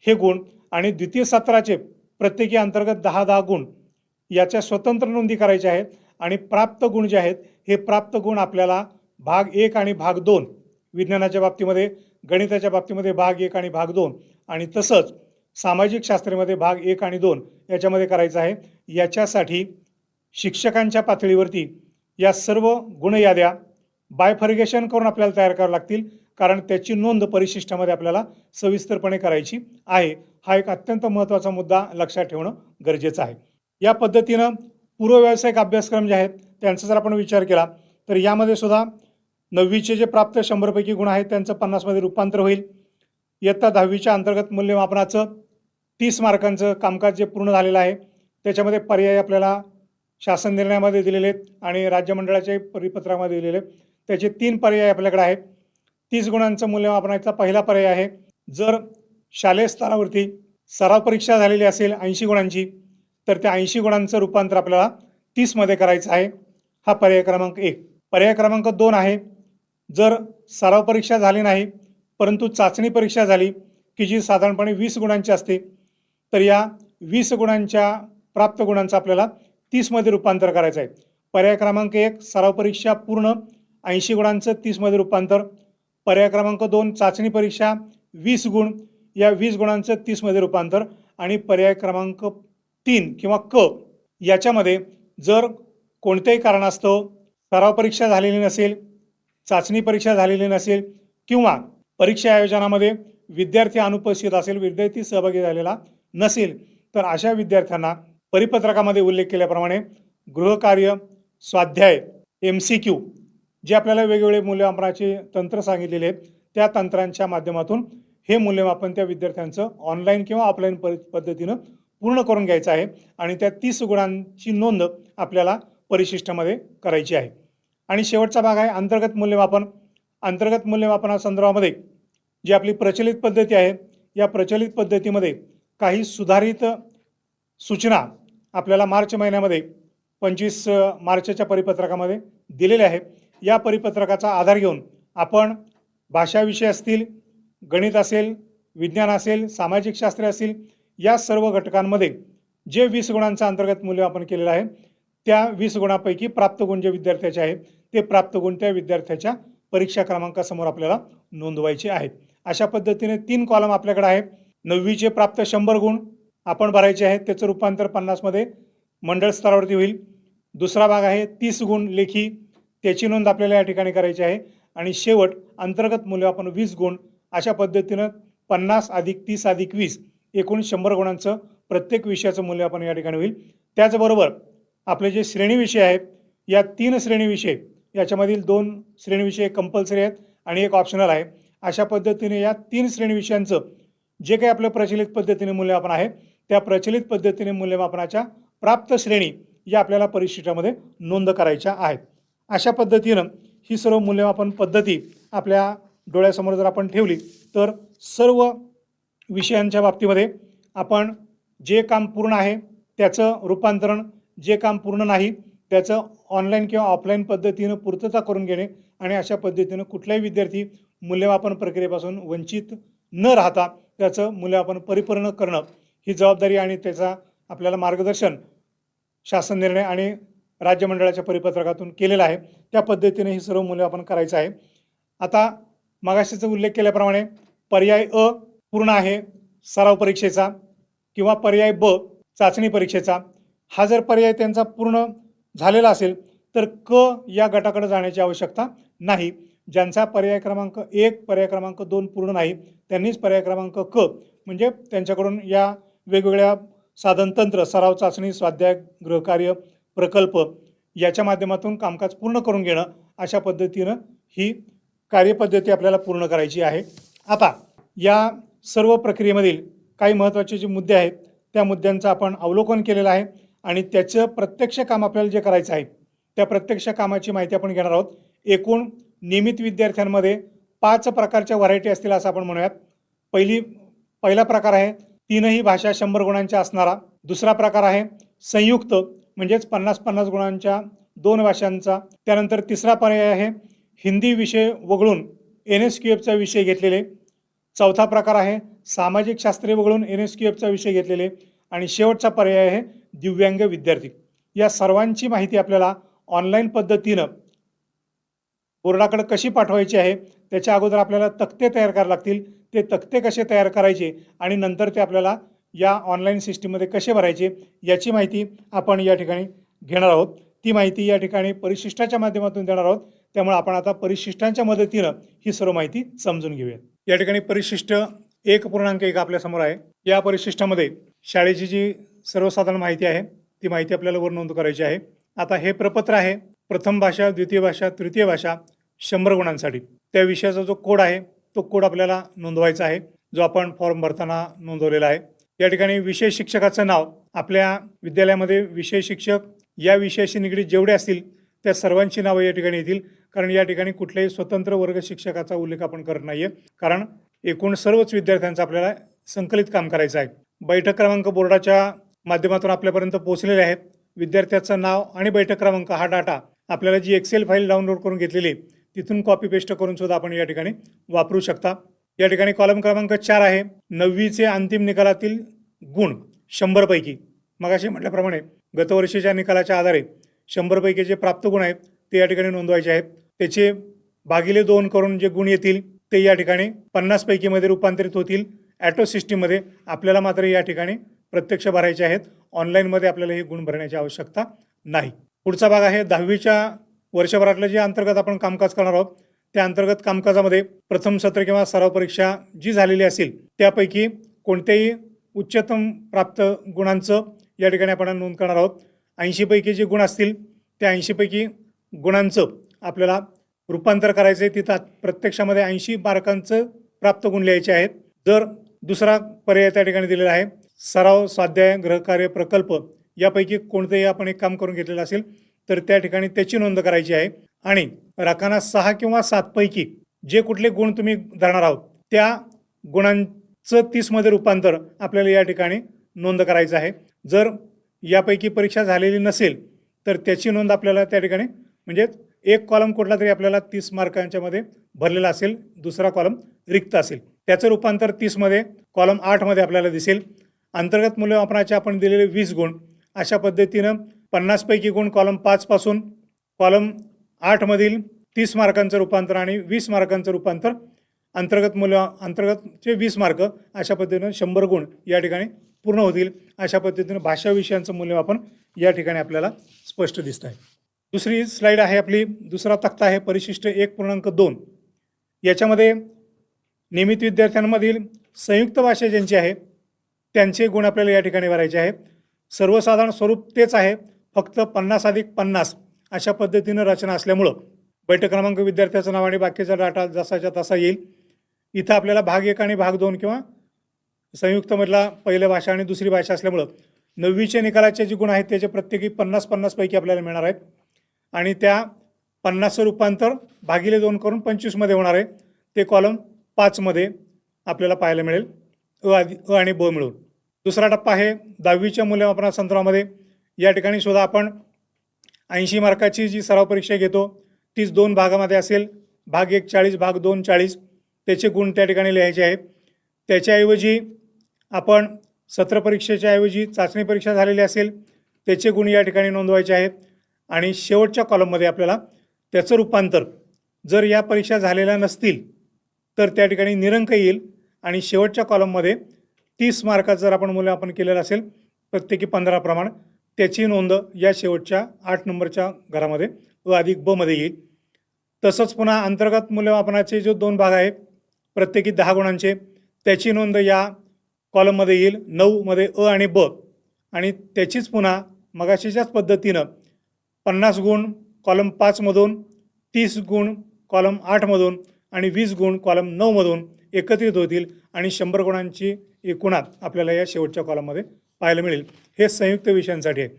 हे गुण आणि द्वितीय सत्राचे प्रत्येकी अंतर्गत 10-10 गुण याच्या स्वतंत्र नोंदी करायच्या आहेत. आणि प्राप्त गुण जे आहेत हे प्राप्त गुण आपल्याला भाग 1 आणि भाग 2 विज्ञानाच्या बाबतीमध्ये, गणिताच्या बाबतीमध्ये भाग 1 आणि भाग 2 आणि तसंच सामाजिक शास्त्रामध्ये भाग 1 आणि 2 याच्यामध्ये करायचं आहे. याच्यासाठी शिक्षकांच्या पातळीवरती या सर्व गुणयाद्या बायफर्गेशन करून आपल्याला तयार कराव्या लागतील, कारण त्याची नोंद परिशिष्टामध्ये आपल्याला सविस्तरपणे करायची आहे. हा एक अत्यंत महत्त्वाचा मुद्दा लक्षात ठेवणं गरजेचं आहे. या पद्धतीनं पूर्व व्यावसायिक अभ्यासक्रम जे आहेत त्यांचा जर आपण विचार केला तर यामध्ये सुद्धा 9वीचे जे प्राप्त 100 पैकी गुण आहेत त्यांचं 50 मध्ये रूपांतर होईल. इयत्ता 10वीच्या अंतर्गत मूल्यमापनाचं 30 मार्कांचं कामकाज जे पूर्ण झालेलं आहे त्याच्यामध्ये पर्याय आपल्याला शासन निर्णयामध्ये दिलेले आहेत आणि राज्य मंडळाच्या परिपत्रकामध्ये दिलेले आहेत. त्याचे 3 पर्याय आपल्याकडे आहेत. 30 गुणांचं मूल्यमापनाचा पहिला पर्याय आहे जर शालेय स्तरावरती सराव परीक्षा झालेली असेल 80 गुणांची तर त्या 80 गुणांचं रूपांतर आपल्याला 30 मध्ये करायचं आहे. हा पर्याय क्रमांक 1. पर्याय क्रमांक 2 आहे जर सराव परीक्षा झाली नाही परंतु चाचणी परीक्षा झाली की जी साधारणपणे 20 गुणांची असते तर या 20 गुणांच्या प्राप्त गुणांचं आपल्याला 30 मध्ये रूपांतर करायचं आहे. पर्याय क्रमांक 1 सराव परीक्षा पूर्ण 80 गुणांचं 30 मध्ये रूपांतर. पर्याय क्रमांक 2 चाचणी परीक्षा 20 गुण या 20 गुणांचं 30 मध्ये रूपांतर. आणि पर्याय क्रमांक 3 किंवा क याच्यामध्ये जर कोणत्याही कारणास्तव सराव परीक्षा झालेली नसेल, चाचणी परीक्षा झालेली नसेल किंवा परीक्षा आयोजनामध्ये विद्यार्थी अनुपस्थित असेल, विद्यार्थी सहभागी झालेला नसेल तर अशा विद्यार्थ्यांना परिपत्रकामध्ये उल्लेख केल्याप्रमाणे गृहकार्य, स्वाध्याय, MCQ जे आपल्याला वेगवेगळे मूल्यमापनाचे तंत्र सांगितलेले आहेत त्या तंत्रांच्या माध्यमातून हे मूल्यमापन त्या विद्यार्थ्यांचं ऑनलाईन किंवा ऑफलाईन पद्धतीनं पूर्ण करून घ्यायचं आहे आणि त्या 30 गुणांची नोंद आपल्याला परिशिष्टामध्ये करायची आहे. आणि शेवटचा भाग आहे अंतर्गत मूल्यमापन. अंतर्गत मूल्यमापनासंदर्भामध्ये जी आपली प्रचलित पद्धती आहे या प्रचलित पद्धतीमध्ये काही सुधारित सूचना आपल्याला मार्च महिन्यामध्ये 25 मार्चच्या परिपत्रकामध्ये दिलेल्या आहेत. या परिपत्रकाचा आधार घेऊन आपण भाषा विषय असतील, गणित असेल, विज्ञान असेल, सामाजिक शास्त्र असेल, या सर्व घटकांमध्ये जे 20 गुणांचं अंतर्गत मूल्यमापन केलेलं आहे त्या 20 गुणापैकी प्राप्त गुण जे विद्यार्थ्याचे आहेत ते प्राप्त गुण त्या विद्यार्थ्याच्या परीक्षा क्रमांकासमोर आपल्याला नोंदवायचे आहेत. अशा पद्धतीने 3 कॉलम आपल्याकडे आहेत. 9वीचे प्राप्त 100 गुण आपण भरायचे आहेत, त्याचं रूपांतर 50 मध्ये मंडळ स्तरावरती होईल. दुसरा भाग आहे 30 गुण लेखी, त्याची नोंद आपल्याला या ठिकाणी करायची आहे. आणि शेवट अंतर्गत मूल्यमापन 20 गुण. अशा पद्धतीनं 50 अधिक 30 अधिक 20 एकूण 100 गुणांचं प्रत्येक विषयाचं मूल्यमापन या ठिकाणी होईल. त्याचबरोबर आपले जे श्रेणी विषय आहेत या 3 श्रेणी विषय याच्यामधील 2 श्रेणी विषय कंपल्सरी आहेत आणि एक ऑप्शनल आहे. अशा पद्धतीने या 3 श्रेणी विषयांचं जे काही आपलं प्रचलित पद्धतीने मूल्यमापन आहे त्या प्रचलित पद्धतीने मूल्यमापनाच्या प्राप्त श्रेणी या आपल्याला परीक्षेमध्ये नोंद करायच्या आहेत. अशा पद्धतीनं ही सर्व मूल्यमापन पद्धती आपल्या डोळ्यासमोर जर आपण ठेवली तर सर्व विषयांच्या बाबतीमध्ये आपण जे काम पूर्ण आहे त्याचं रूपांतरण, जे काम पूर्ण नाही त्याचं ऑनलाईन किंवा ऑफलाईन पद्धतीनं पूर्तता करून घेणे आणि अशा पद्धतीनं कुठलाही विद्यार्थी मूल्यमापन प्रक्रियेपासून वंचित न राहता त्याचं मूल्यमापन परिपूर्ण करणं ही जबाबदारी आणि त्याचा आपल्याला मार्गदर्शन शासन निर्णय आणि राज्य मंडळाच्या परिपत्रकातून केलेला आहे. त्या पद्धतीने ही सर्व मूल्यमापन करायचं आहे. आता मगाशीचा उल्लेख केल्याप्रमाणे पर्याय अ पूर्ण आहे सराव परीक्षेचा किंवा पर्याय ब चाचणी परीक्षेचा. हा जर पर्याय त्यांचा पूर्ण झालेला असेल तर क या गटाकडे जाण्याची आवश्यकता नाही. ज्यांचा पर्याय क्रमांक 1 पर्याय क्रमांक 2 पूर्ण नाही त्यांनीच पर्याय क्रमांक क म्हणजे त्यांच्याकडून या वेगवेगळ्या साधन तंत्र सराव चाचणी स्वाध्याय गृहकार्य प्रकल्प याच्या माध्यमातून कामकाज पूर्ण करून घेणं अशा पद्धतीनं ही कार्यपद्धती आपल्याला पूर्ण करायची आहे. आता या सर्व प्रक्रियेमधील काही महत्त्वाचे जे मुद्दे आहेत त्या मुद्द्यांचं आपण अवलोकन केलेलं आहे आणि त्याचं प्रत्यक्ष काम आपल्याला जे करायचं आहे त्या प्रत्यक्ष कामाची माहिती आपण घेणार आहोत. एकूण नियमित विद्यार्थ्यांमध्ये 5 प्रकारच्या व्हरायटी असतील असं आपण म्हणूयात. पहिला प्रकार आहे 3ही भाषा 100 गुणांच्या असणारा. दुसरा प्रकार आहे संयुक्त म्हणजेच 50-50 गुणांच्या 2 भाषांचा. त्यानंतर तिसरा पर्याय आहे हिंदी विषय वगळून NSQFचा विषय घेतलेले. चौथा प्रकार आहे सामाजिक शास्त्रे वगळून NSQFचा विषय घेतलेले. आणि शेवटचा पर्याय आहे दिव्यांग विद्यार्थी. या सर्वांची माहिती आपल्याला ऑनलाईन पद्धतीनं बोर्डाकडे कशी पाठवायची आहे त्याच्या अगोदर आपल्याला तक्ते तयार करावे लागतील. ते तक्ते कसे तयार करायचे आणि नंतर ते आपल्याला या ऑनलाईन सिस्टीममध्ये कसे भरायचे याची माहिती आपण या ठिकाणी घेणार आहोत. ती माहिती या ठिकाणी परिशिष्टाच्या माध्यमातून देणार आहोत. त्यामुळे आपण आता परिशिष्टांच्या मदतीनं ही सर्व माहिती समजून घेऊया. या ठिकाणी परिशिष्ट 1.1 आपल्यासमोर आहे. या परिशिष्टामध्ये शाळेची जी सर्वसाधारण माहिती आहे ती माहिती आपल्याला वर नोंद करायची आहे. आता हे प्रपत्र आहे प्रथम भाषा, द्वितीय भाषा, तृतीय भाषा 100 गुणांसाठी. त्या विषयाचा जो कोड आहे तो कोड आपल्याला नोंदवायचा आहे जो आपण फॉर्म भरताना नोंदवलेला आहे. या ठिकाणी विषय शिक्षकाचं नाव, आपल्या विद्यालयामध्ये विषय शिक्षक या विषयाशी निगडीत जेवढे असतील त्या सर्वांची नावं या ठिकाणी येतील. कारण या ठिकाणी कुठल्याही स्वतंत्र वर्ग शिक्षकाचा उल्लेख आपण करत नाहीये कारण एकूण सर्वच विद्यार्थ्यांचं आपल्याला संकलित काम करायचं आहे. बैठक क्रमांक बोर्डाच्या माध्यमातून आपल्यापर्यंत पोहोचलेले आहेत. विद्यार्थ्याचं नाव आणि बैठक क्रमांक हा डाटा आपल्याला जी एक्सेल फाईल डाउनलोड करून घेतलेली तिथून कॉपी पेस्ट करून सुद्धा आपण या ठिकाणी वापरू शकता. या ठिकाणी कॉलम क्रमांक 4 आहे 9वीचे अंतिम निकालातील गुण 100 पैकी. मगाशी म्हटल्याप्रमाणे गतवर्षीच्या निकालाच्या आधारे 100 पैकी जे प्राप्त गुण आहेत ते या ठिकाणी नोंदवायचे आहेत. त्याचे भागिले 2 करून जे गुण येतील ते या ठिकाणी 50 पैकीमध्ये रूपांतरित होतील ॲटो सिस्टीममध्ये. आपल्याला मात्र या ठिकाणी प्रत्यक्ष भरायचे आहेत. ऑनलाईनमध्ये आपल्याला हे गुण भरण्याची आवश्यकता नाही. पुढचा भाग आहे 10वीच्या वर्षभरातलं जे अंतर्गत आपण कामकाज करणार आहोत त्या अंतर्गत कामकाजामध्ये प्रथम सत्र किंवा सराव परीक्षा जी झालेली असेल त्यापैकी कोणत्याही उच्चतम प्राप्त गुणांचं या ठिकाणी आपण नोंद करणार आहोत. 80 पैकी जे गुण असतील त्या 80 पैकी गुणांचं आपल्याला रूपांतर करायचं आहे. तिथं प्रत्यक्षामध्ये 80 मार्कांचं प्राप्त गुण लिहायचे आहेत. जर दुसरा पर्याय त्या ठिकाणी दिलेला आहे सराव स्वाध्याय गृहकार्य प्रकल्प यापैकी कोणतेही आपण एक काम करून घेतलेलं असेल तर त्या ठिकाणी त्याची नोंद करायची आहे. आणि राखाना 6 किंवा 7 पैकी जे कुठले गुण तुम्ही धरणार आहोत त्या गुणांचं 30 मध्ये रूपांतर आपल्याला या ठिकाणी नोंद करायचं आहे. जर यापैकी परीक्षा झालेली नसेल तर त्याची नोंद आपल्याला त्या ठिकाणी म्हणजे एक कॉलम कुठला तरी आपल्याला 30 मार्कांच्यामध्ये भरलेला असेल, दुसरा कॉलम रिक्त असेल. त्याचं रूपांतर 30मध्ये कॉलम 8मध्ये आपल्याला दिसेल. अंतर्गत मूल्यमापनाचे आपण दिलेले 20 गुण अशा पद्धतीनं 50 पैकी गुण कॉलम 5 पासून कॉलम 8 मधील 30 मार्कांचं रूपांतर आणि 20 मार्कांचं रूपांतर अंतर्गतचे 20 मार्क अशा पद्धतीनं 100 गुण या ठिकाणी पूर्ण होतील. अशा पद्धतीनं भाषा विषयांचं मूल्यमापन या ठिकाणी आपल्याला स्पष्ट दिसत आहे. दुसरी स्लाईड आहे आपली, दुसरा तक्ता आहे परिशिष्ट 1.2. याच्यामध्ये नियमित विद्यार्थ्यांमधील संयुक्त भाषा ज्यांची आहे त्यांचे गुण आपल्याला या ठिकाणी भरायचे आहे. सर्वसाधारण स्वरूप तेच आहे, फक्त 50+50 अशा पद्धतीनं रचना असल्यामुळं बैठक क्रमांक विद्यार्थ्याचं नाव आणि बाकीचा डाटा जसाच्या तसा येईल. इथं आपल्याला भाग 1 आणि भाग 2 किंवा संयुक्तमधला पहिल्या भाषा आणि दुसरी भाषा असल्यामुळं 9वीच्या निकालाचे जे गुण आहेत त्याचे प्रत्येकी 50-50 पैकी आपल्याला मिळणार आहेत आणि त्या 50चं रूपांतर भागिले 2 करून 25मध्ये होणार आहे. ते कॉलम 5मध्ये आपल्याला पाहायला मिळेल, अ आणि ब मिळून. दुसरा टप्पा आहे 10वीच्या मूल्यमापनासंदर्भामध्ये. या ठिकाणी सुद्धा आपण 80 मार्काची जी सराव परीक्षा घेतो तीच 2 भागामध्ये असेल. भाग 1 40, भाग 2 40. त्याचे गुण त्या ठिकाणी लिहायचे आहेत. त्याच्याऐवजी आपण सत्र परीक्षेच्या ऐवजी चाचणी परीक्षा झालेली असेल त्याचे गुण या ठिकाणी नोंदवायचे आहेत. आणि शेवटच्या कॉलममध्ये आपल्याला त्याचं रूपांतर जर या परीक्षा झालेल्या नसतील तर त्या ठिकाणी निरंक येईल आणि शेवटच्या कॉलममध्ये 30 मार्काचं जर आपण मूल्यमापन केलेलं असेल प्रत्येकी 15 प्रमाण त्याची नोंद या शेवटच्या 8 नंबरच्या घरामध्ये अ अधिक ब मध्ये येईल. तसंच पुन्हा अंतर्गत मूल्यमापनाचे जो 2 भाग आहेत प्रत्येकी 10 गुणांचे त्याची नोंद या कॉलममध्ये येईल 9मध्ये अ आणि ब. आणि त्याचीच पुन्हा मगाशीच्याच पद्धतीनं 50 गुण कॉलम 5मधून, 30 गुण कॉलम 8मधून आणि 20 गुण कॉलम 9मधून एकत्रित होतील आणि 100 गुणांची एकूणात आपल्याला या शेवटच्या कॉलममध्ये पाहायला मिळेल. हे संयुक्त विषयांसाठी आहे.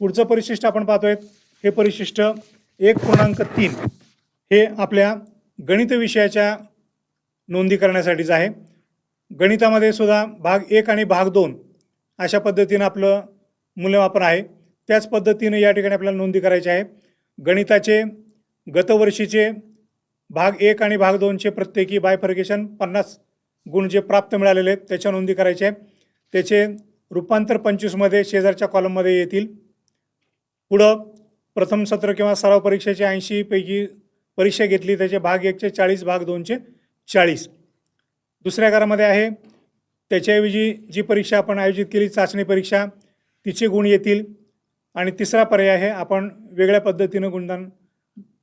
पुढचं परिशिष्ट आपण पाहतोय हे परिशिष्ट 1.3 हे आपल्या गणित विषयाच्या नोंदी करण्यासाठीच आहे. गणितामध्ये सुद्धा भाग 1 आणि भाग 2 अशा पद्धतीनं आपलं मूल्यमापन आहे. त्याच पद्धतीनं या ठिकाणी आपल्याला नोंदी करायच्या आहे. गणिताचे गतवर्षीचे भाग 1 आणि भाग 2चे प्रत्येकी बायफर्केशन 50 गुण जे प्राप्त मिळालेले आहेत त्याच्या नोंदी करायचे आहे. त्याचे रूपांतर 25मध्ये शेजारच्या कॉलममध्ये येतील. पुढं प्रथम सत्र किंवा सराव परीक्षेचे 80 पैकी परीक्षा घेतली त्याचे भाग 1चे 40, भाग 2चे 40. दुसऱ्या घरामध्ये आहे त्याच्याऐवजी जी परीक्षा आपण आयोजित केली चाचणी परीक्षा तिचे गुण येतील. आणि तिसरा पर्याय आहे आपण वेगळ्या पद्धतीनं गुणदान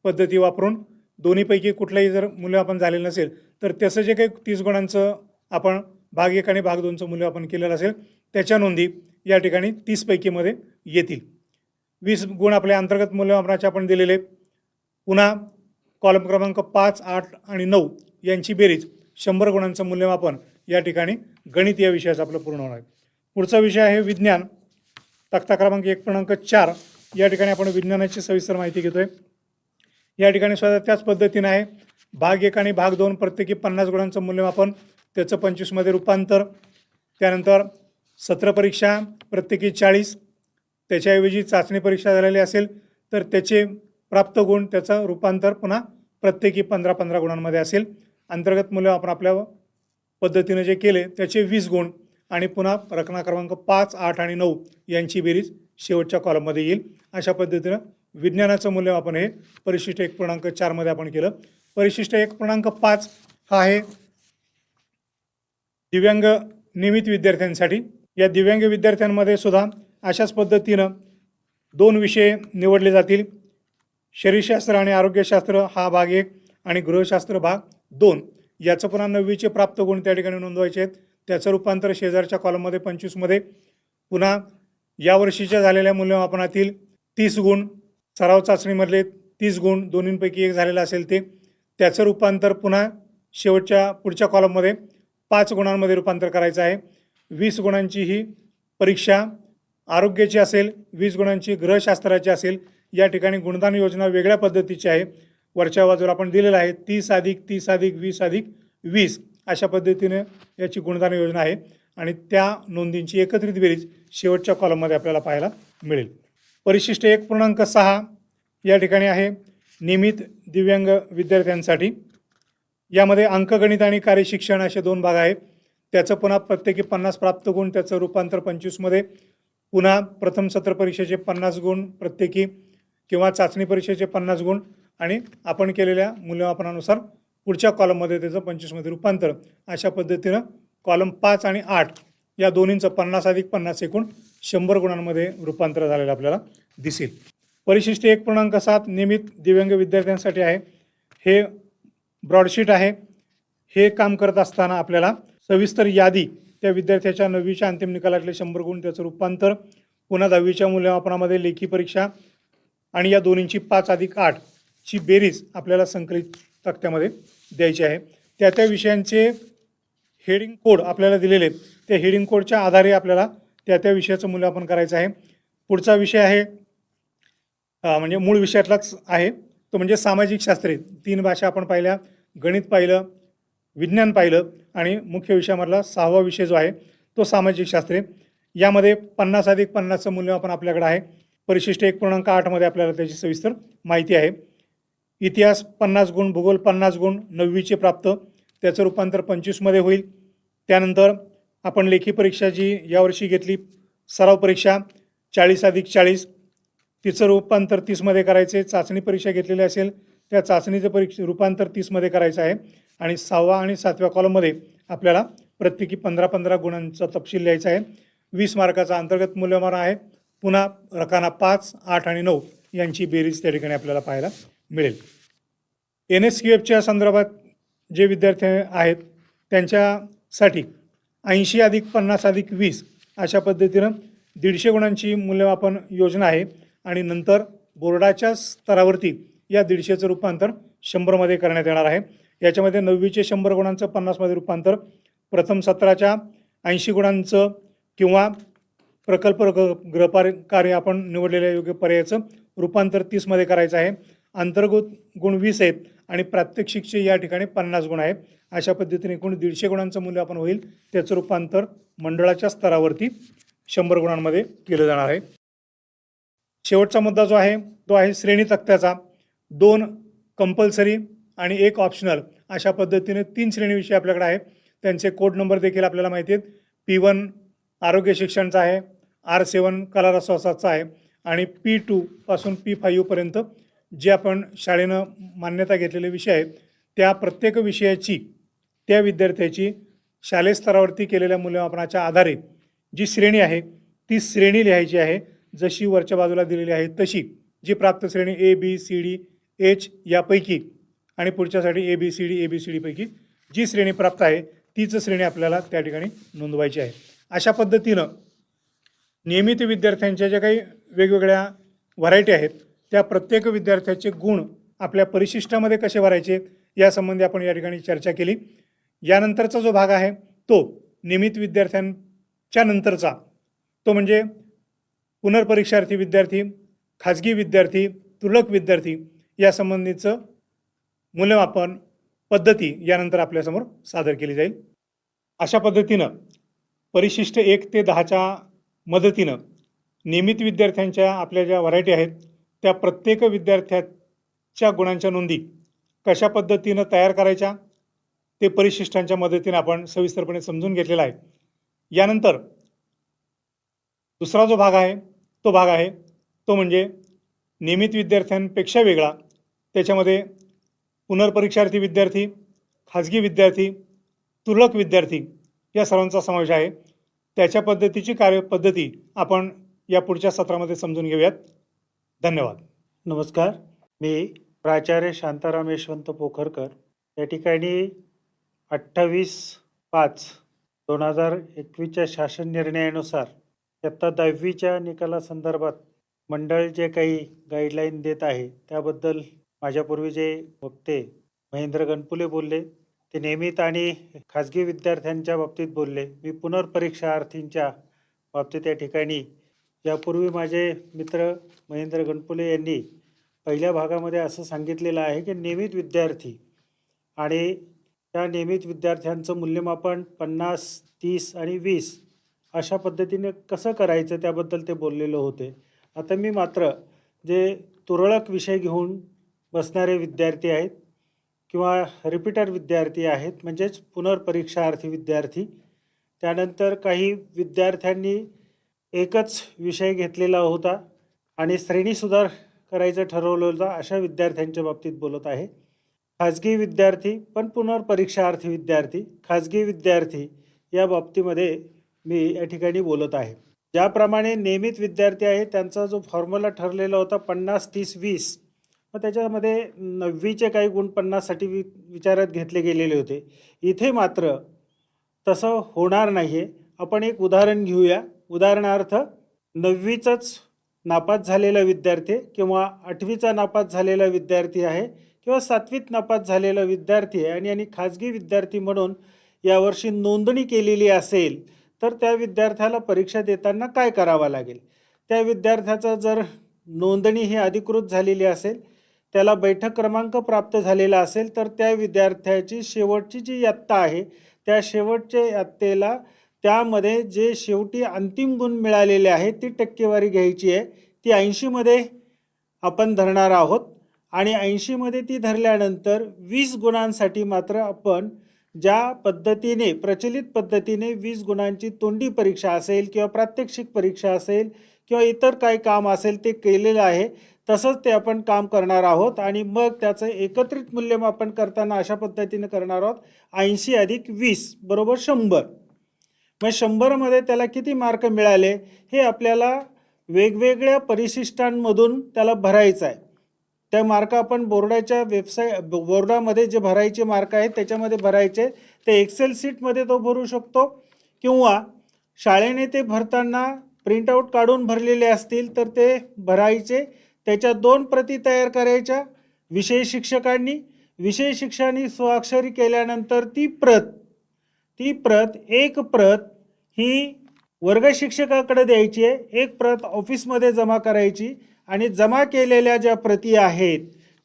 पद्धती वापरून दोन्हीपैकी कुठलंही जर मूल्यमापन झालेलं नसेल तर त्याचं जे काही 30 गुणांचं आपण भाग 1 आणि भाग 2चं मूल्यमापन केलेलं असेल त्याच्या नोंदी या ठिकाणी 30 पैकीमध्ये येतील. 20 गुण आपल्या अंतर्गत मूल्यमापनाचे आपण दिलेले. पुन्हा कॉलम क्रमांक 5, 8 आणि 9 यांची बेरीज 100 गुणांचं मूल्यमापन या ठिकाणी गणित या विषयाचं आपलं पूर्ण होणार आहे. पुढचा विषय आहे विज्ञान. तक्ता क्रमांक 1.4 या ठिकाणी आपण विज्ञानाची सविस्तर माहिती घेतोय. या ठिकाणी सुद्धा त्याच पद्धतीनं आहे. भाग 1 आणि भाग 2 प्रत्येकी 50 गुणांचं मूल्यमापन त्याचं 25मध्ये रूपांतर. त्यानंतर सत्र परीक्षा प्रत्येकी 40 त्याच्याऐवजी चाचणी परीक्षा झालेली असेल तर त्याचे प्राप्त गुण त्याचं रूपांतर पुन्हा प्रत्येकी 15-15 गुणांमध्ये असेल. अंतर्गत मूल्यमापन आपल्या पद्धतीनं जे केले त्याचे 20 गुण आणि पुन्हा रचना क्रमांक 5, 8 आणि 9 यांची बेरीज शेवटच्या कॉलममध्ये येईल. अशा पद्धतीनं विज्ञानाचं मूल्यमापन हे परिशिष्ट 1.4 मध्ये आपण केलं. परिशिष्ट 1.5 हा आहे दिव्यांग नियमित विद्यार्थ्यांसाठी. या दिव्यांग विद्यार्थ्यांमध्ये सुद्धा अशाच पद्धतीनं 2 विषय निवडले जातील. शरीरशास्त्र आणि आरोग्यशास्त्र हा भाग 1 आणि गृहशास्त्र भाग 2. याचं पुन्हा 9वीचे प्राप्त गुण त्या ठिकाणी नोंदवायचे आहेत. त्याचं रूपांतर शेजारच्या कॉलममध्ये 25मध्ये. पुन्हा यावर्षीच्या झालेल्या मूल्यमापनातील 30 गुण सराव चाचणीमधले 30 गुण दोन्हींपैकी एक झालेलं असेल ते त्याचं रूपांतर पुन्हा शेवटच्या पुढच्या कॉलममध्ये 5 गुणांमध्ये रूपांतर करायचं आहे. 20 गुणांची ही परीक्षा आरोग्याची असेल, 20 गुणांची गृहशास्त्राची असेल. या ठिकाणी गुणदान योजना वेगळ्या पद्धतीची आहे. वरच्या बाजूला आपण दिलेलं आहे 30+30+20+20 अशा पद्धतीने याची गुणदान योजना आहे आणि त्या नोंदींची एकत्रित बेरीज शेवटच्या कॉलममध्ये आपल्याला पाहायला मिळेल. परिशिष्ट 1.6 या ठिकाणी आहे नियमित दिव्यांग विद्यार्थ्यांसाठी. यामध्ये अंकगणित आणि कार्यशिक्षण असे 2 भाग आहेत. त्याचं पुन्हा प्रत्येकी 50 प्राप्त गुण, त्याचं रूपांतर 25मध्ये. पुन्हा प्रथम सत्र परीक्षेचे 50 गुण प्रत्येकी किंवा चाचणी परीक्षेचे 50 गुण आणि आपण केलेल्या मूल्यमापनानुसार पुढच्या कॉलममध्ये त्याचं 25मध्ये रूपांतर. अशा पद्धतीनं कॉलम 5 आणि 8 या दोन्हींचं 50 अधिक 50 एकूण 100 गुणांमध्ये रूपांतर झालेलं आपल्याला दिसेल. परिशिष्ट 1.7 नियमित दिव्यांग विद्यार्थ्यांसाठी आहे. हे ब्रॉडशीट आहे. हे काम करत असताना आपल्याला सविस्तर यादी, त्या विद्यार्थ्याच्या 9वीच्या अंतिम निकालातले 100 गुण, त्याचं रूपांतर, पुन्हा 10वीच्या मूल्यमापनामध्ये लेखी परीक्षा आणि या दोन्हींची 5 अधिक 8 ची बेरीज आपल्याला संकलित तक्त्यामध्ये द्यायची आहे. त्या त्या विषयांचे हेडिंग कोड आपल्याला दिलेले आहेत. त्या हेडिंग कोडच्या आधारे आपल्याला त्या त्या विषयाचं मूल्यमापन करायचं आहे. पुढचा विषय आहे म्हणजे मूळ विषयातलाच आहे तो म्हणजे सामाजिक शास्त्रे. 3 भाषा आपण पाहिल्या, गणित पाहिलं, विज्ञान पाहिलं आणि मुख्य विषयामधला 6वा विषय जो आहे तो सामाजिक शास्त्रे. यामध्ये 50 अधिक 50चं मूल्यमापन आपल्याकडे आहे. परिशिष्ट 1.8 मध्ये आपल्याला त्याची सविस्तर माहिती आहे. इतिहास 50 गुण, भूगोल 50 गुण, 9वीचे प्राप्त, त्याचं रूपांतर 25मध्ये होईल. त्यानंतर आपण लेखी परीक्षा जी यावर्षी घेतली, सराव परीक्षा 40 अधिक 40, तिचं रूपांतर 30मध्ये करायचे. चाचणी परीक्षा घेतलेली असेल त्या चाचणीचं रूपांतर 30मध्ये करायचं आहे. आणि 6वा आणि 7व्या कॉलममध्ये आपल्याला प्रत्येकी 15-15 गुणांचा तपशील लिहायचा आहे. 20 मार्काचा अंतर्गत मूल्यमापन आहे. पुन्हा रकाना 5, 8 आणि 9 यांची बेरीज त्या ठिकाणी आपल्याला पाहायला मिळेल. NSQFच्या संदर्भात जे विद्यार्थी आहेत त्यांच्यासाठी 80 अधिक 50 अधिक 20 अशा पद्धतीनं 150 गुणांची मूल्यमापन योजना आहे. आणि नंतर बोर्डाच्या स्तरावरती या 150चं रूपांतर 100मध्ये करण्यात येणार आहे. याच्यामध्ये 9वीचे 100 गुणांचं 50मध्ये रूपांतर, प्रथम सत्राच्या 80 गुणांचं किंवा प्रकल्प गृहकार्य आपण निवडलेल्या योग्य पर्यायाचं रूपांतर 30मध्ये करायचं आहे. अंतर्गत गुण 20 आहेत आणि प्रात्यक्षिकचे या ठिकाणी 50 गुण आहेत. अशा पद्धतीने एकूण 150 गुणांचं मूल्यमापन होईल. त्याचं रूपांतर मंडळाच्या स्तरावरती 100 गुणांमध्ये केलं जाणार आहे. शेवटचा मुद्दा जो आहे तो आहे श्रेणी तक्त्याचा. 2 कंपल्सरी आणि 1 ऑप्शनल अशा पद्धतीने 3 श्रेणी विषय आपल्याकडे आहेत. त्यांचे कोड नंबर देखील आपल्याला माहिती आहेत. P1 आरोग्य शिक्षणचा आहे, R7 कला रसवासाचा आहे आणि P2 पासून P5 पर्यंत जे आपण शाळेनं मान्यता घेतलेले विषय आहेत त्या प्रत्येक विषयाची त्या विद्यार्थ्याची शालेय स्तरावरती केलेल्या मूल्यमापनाच्या आधारे जी श्रेणी आहे ती श्रेणी लिहायची आहे. जशी वरच्या बाजूला दिलेली आहे तशी जी प्राप्त श्रेणी ABCD H यापैकी आणि पुढच्यासाठी ABCD पैकी जी श्रेणी प्राप्त आहे तीच श्रेणी आपल्याला त्या ठिकाणी नोंदवायची आहे. अशा पद्धतीनं नियमित विद्यार्थ्यांच्या ज्या काही वेगवेगळ्या व्हरायटी आहेत त्या प्रत्येक विद्यार्थ्याचे गुण आपल्या परिशिष्टामध्ये कसे भरायचे यासंबंधी आपण या ठिकाणी चर्चा केली. यानंतरचा जो भाग आहे तो नियमित विद्यार्थ्यांच्या नंतरचा तो म्हणजे पुनर्परीक्षार्थी विद्यार्थी, खाजगी विद्यार्थी, तुरळक विद्यार्थी यासंबंधीचं मूल्यमापन पद्धती यानंतर आपल्यासमोर सादर केली जाईल. अशा पद्धतीनं परिशिष्ट 1 ते 10च्या मदतीनं नियमित विद्यार्थ्यांच्या आपल्या ज्या व्हरायटी आहेत त्या प्रत्येक विद्यार्थ्याच्या गुणांच्या नोंदी कशा पद्धतीनं तयार करायच्या ते परिशिष्टांच्या मदतीने आपण सविस्तरपणे समजून घेतलेला आहे. यानंतर दुसरा जो भाग आहे तो म्हणजे नियमित विद्यार्थ्यांपेक्षा वेगळा. त्याच्यामध्ये पुनर्परीक्षार्थी विद्यार्थी, खाजगी विद्यार्थी, तुरळक विद्यार्थी या सर्वांचा समावेश आहे. त्याच्या पद्धतीची कार्यपद्धती आपण या पुढच्या सत्रामध्ये समजून घेऊयात. धन्यवाद. नमस्कार, मी प्राचार्य शांताराम यशवंत पोखरकर. या ठिकाणी 28/5/2021च्या शासन निर्णयानुसार इयत्ता 10वीच्या निकालासंदर्भात मंडळ जे काही गाईडलाईन देत आहे त्याबद्दल माझ्यापूर्वी जे वक्ते महेंद्र गणपुले बोलले ते नियमित आणि खाजगी विद्यार्थ्यांच्या बाबतीत बोलले. मी पुनर्परीक्षार्थींच्या बाबतीत या ठिकाणी यापूर्वी माझे मित्र महेंद्र गणपुले यांनी पहिल्या भागामध्ये असं सांगितलेलं आहे की नियमित विद्यार्थी आणि त्या नियमित विद्यार्थ्यांचं मूल्यमापन 50, 30 आणि 20 अशा पद्धतीने कसं करायचं त्याबद्दल ते बोललेलं होते. आता मी मात्र जे तुरळक विषय घेऊन बसणारे विद्यार्थी आहेत किंवा रिपीटर विद्यार्थी आहेत, म्हणजेच पुनर्परीक्षार्थी विद्यार्थी. त्यानंतर काही विद्यार्थ्यांनी एकच विषय घेतलेला होता आणि श्रेणी सुधार करायचं ठरवलं होतं, अशा विद्यार्थ्यांच्या बाबतीत बोलत आहे. खाजगी विद्यार्थी पण पुनर्परीक्षार्थी विद्यार्थी, खाजगी विद्यार्थी या बाबतीमध्ये मी या ठिकाणी बोलत आहे. ज्याप्रमाणे नियमित विद्यार्थी आहे त्यांचा जो फॉर्म्युला ठरलेला होता 50-30-20, मग त्याच्यामध्ये 9वीचे काही गुण 50साठी विचारात घेतले गेलेले होते. इथे मात्र तसं होणार नाही आहे. आपण एक उदाहरण घेऊया. उदाहरणार्थ 9वीचंच नापास झालेला विद्यार्थी किंवा 8वीचा नापास झालेला विद्यार्थी आहे किंवा 7वीत नापास झालेला विद्यार्थी आहे आणि खाजगी विद्यार्थी म्हणून यावर्षी नोंदणी केलेली असेल, तर त्या विद्यार्थ्याला परीक्षा देताना काय करावं लागेल? त्या विद्यार्थ्याचा जर नोंदणी ही अधिकृत झालेली असेल, त्याला बैठक क्रमांक प्राप्त झालेला असेल, तर त्या विद्यार्थ्याची शेवटची जी इयत्ता आहे त्या शेवटच्या इयत्तेला त्यामध्ये जे शेवटी अंतिम गुण मिळालेले आहेत ती टक्केवारी घ्यायची आहे. ती 80मध्ये आपण धरणार आहोत आणि 80मध्ये ती धरल्यानंतर 20 गुणांसाठी मात्र आपण ज्या पद्धतीने प्रचलित पद्धतीने 20 गुणांची तोंडी परीक्षा असेल किंवा प्रात्यक्षिक परीक्षा असेल किंवा इतर काही काम असेल ते केलेलं आहे, तसंच ते आपण काम करणार आहोत आणि मग त्याचं एकत्रित मूल्यमापन करताना अशा पद्धतीने करणार आहोत. 80 अधिक 20 बरोबर 100. मग 100मध्ये त्याला किती मार्क मिळाले हे आपल्याला वेगवेगळ्या परिशिष्टांमधून त्याला भरायचं आहे. त्या मार्क आपण बोर्डाच्या बोर्डामध्ये जे भरायचे मार्क आहेत त्याच्यामध्ये भरायचे. ते एक्सेल शीटमध्ये तो भरू शकतो किंवा शाळेने ते भरताना प्रिंटआउट काढून भरलेले असतील तर ते भरायचे. त्याच्या 2 प्रती तयार करायच्या विषय शिक्षकांनी. विषय शिक्षकांनी स्वाक्षरी केल्यानंतर ती प्रत एक प्रत ही वर्ग शिक्षकाकडे द्यायची आहे, एक प्रत ऑफिसमध्ये जमा करायची आणि जमा केलेल्या ज्या प्रती आहेत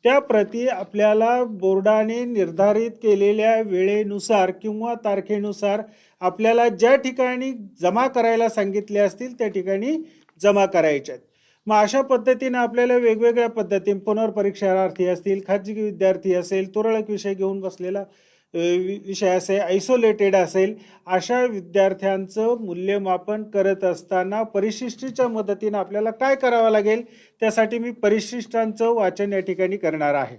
त्या प्रती आपल्याला बोर्डाने निर्धारित केलेल्या वेळेनुसार किंवा तारखेनुसार आपल्याला ज्या ठिकाणी जमा करायला सांगितले असतील त्या ठिकाणी जमा करायच्या आहेत. मग अशा पद्धतीने आपल्याला वेगवेगळ्या पद्धतीने पुनर्परीक्षार्थी असतील, खाजगी विद्यार्थी असेल, तुरळक विषय घेऊन बसलेला विषय असेल, आयसोलेटेड असेल, अशा विद्यार्थ्यांचं मूल्यमापन करत असताना परिशिष्टीच्या मदतीने आपल्याला काय करावं लागेल, त्यासाठी मी परिशिष्टांचं वाचन या ठिकाणी करणार आहे.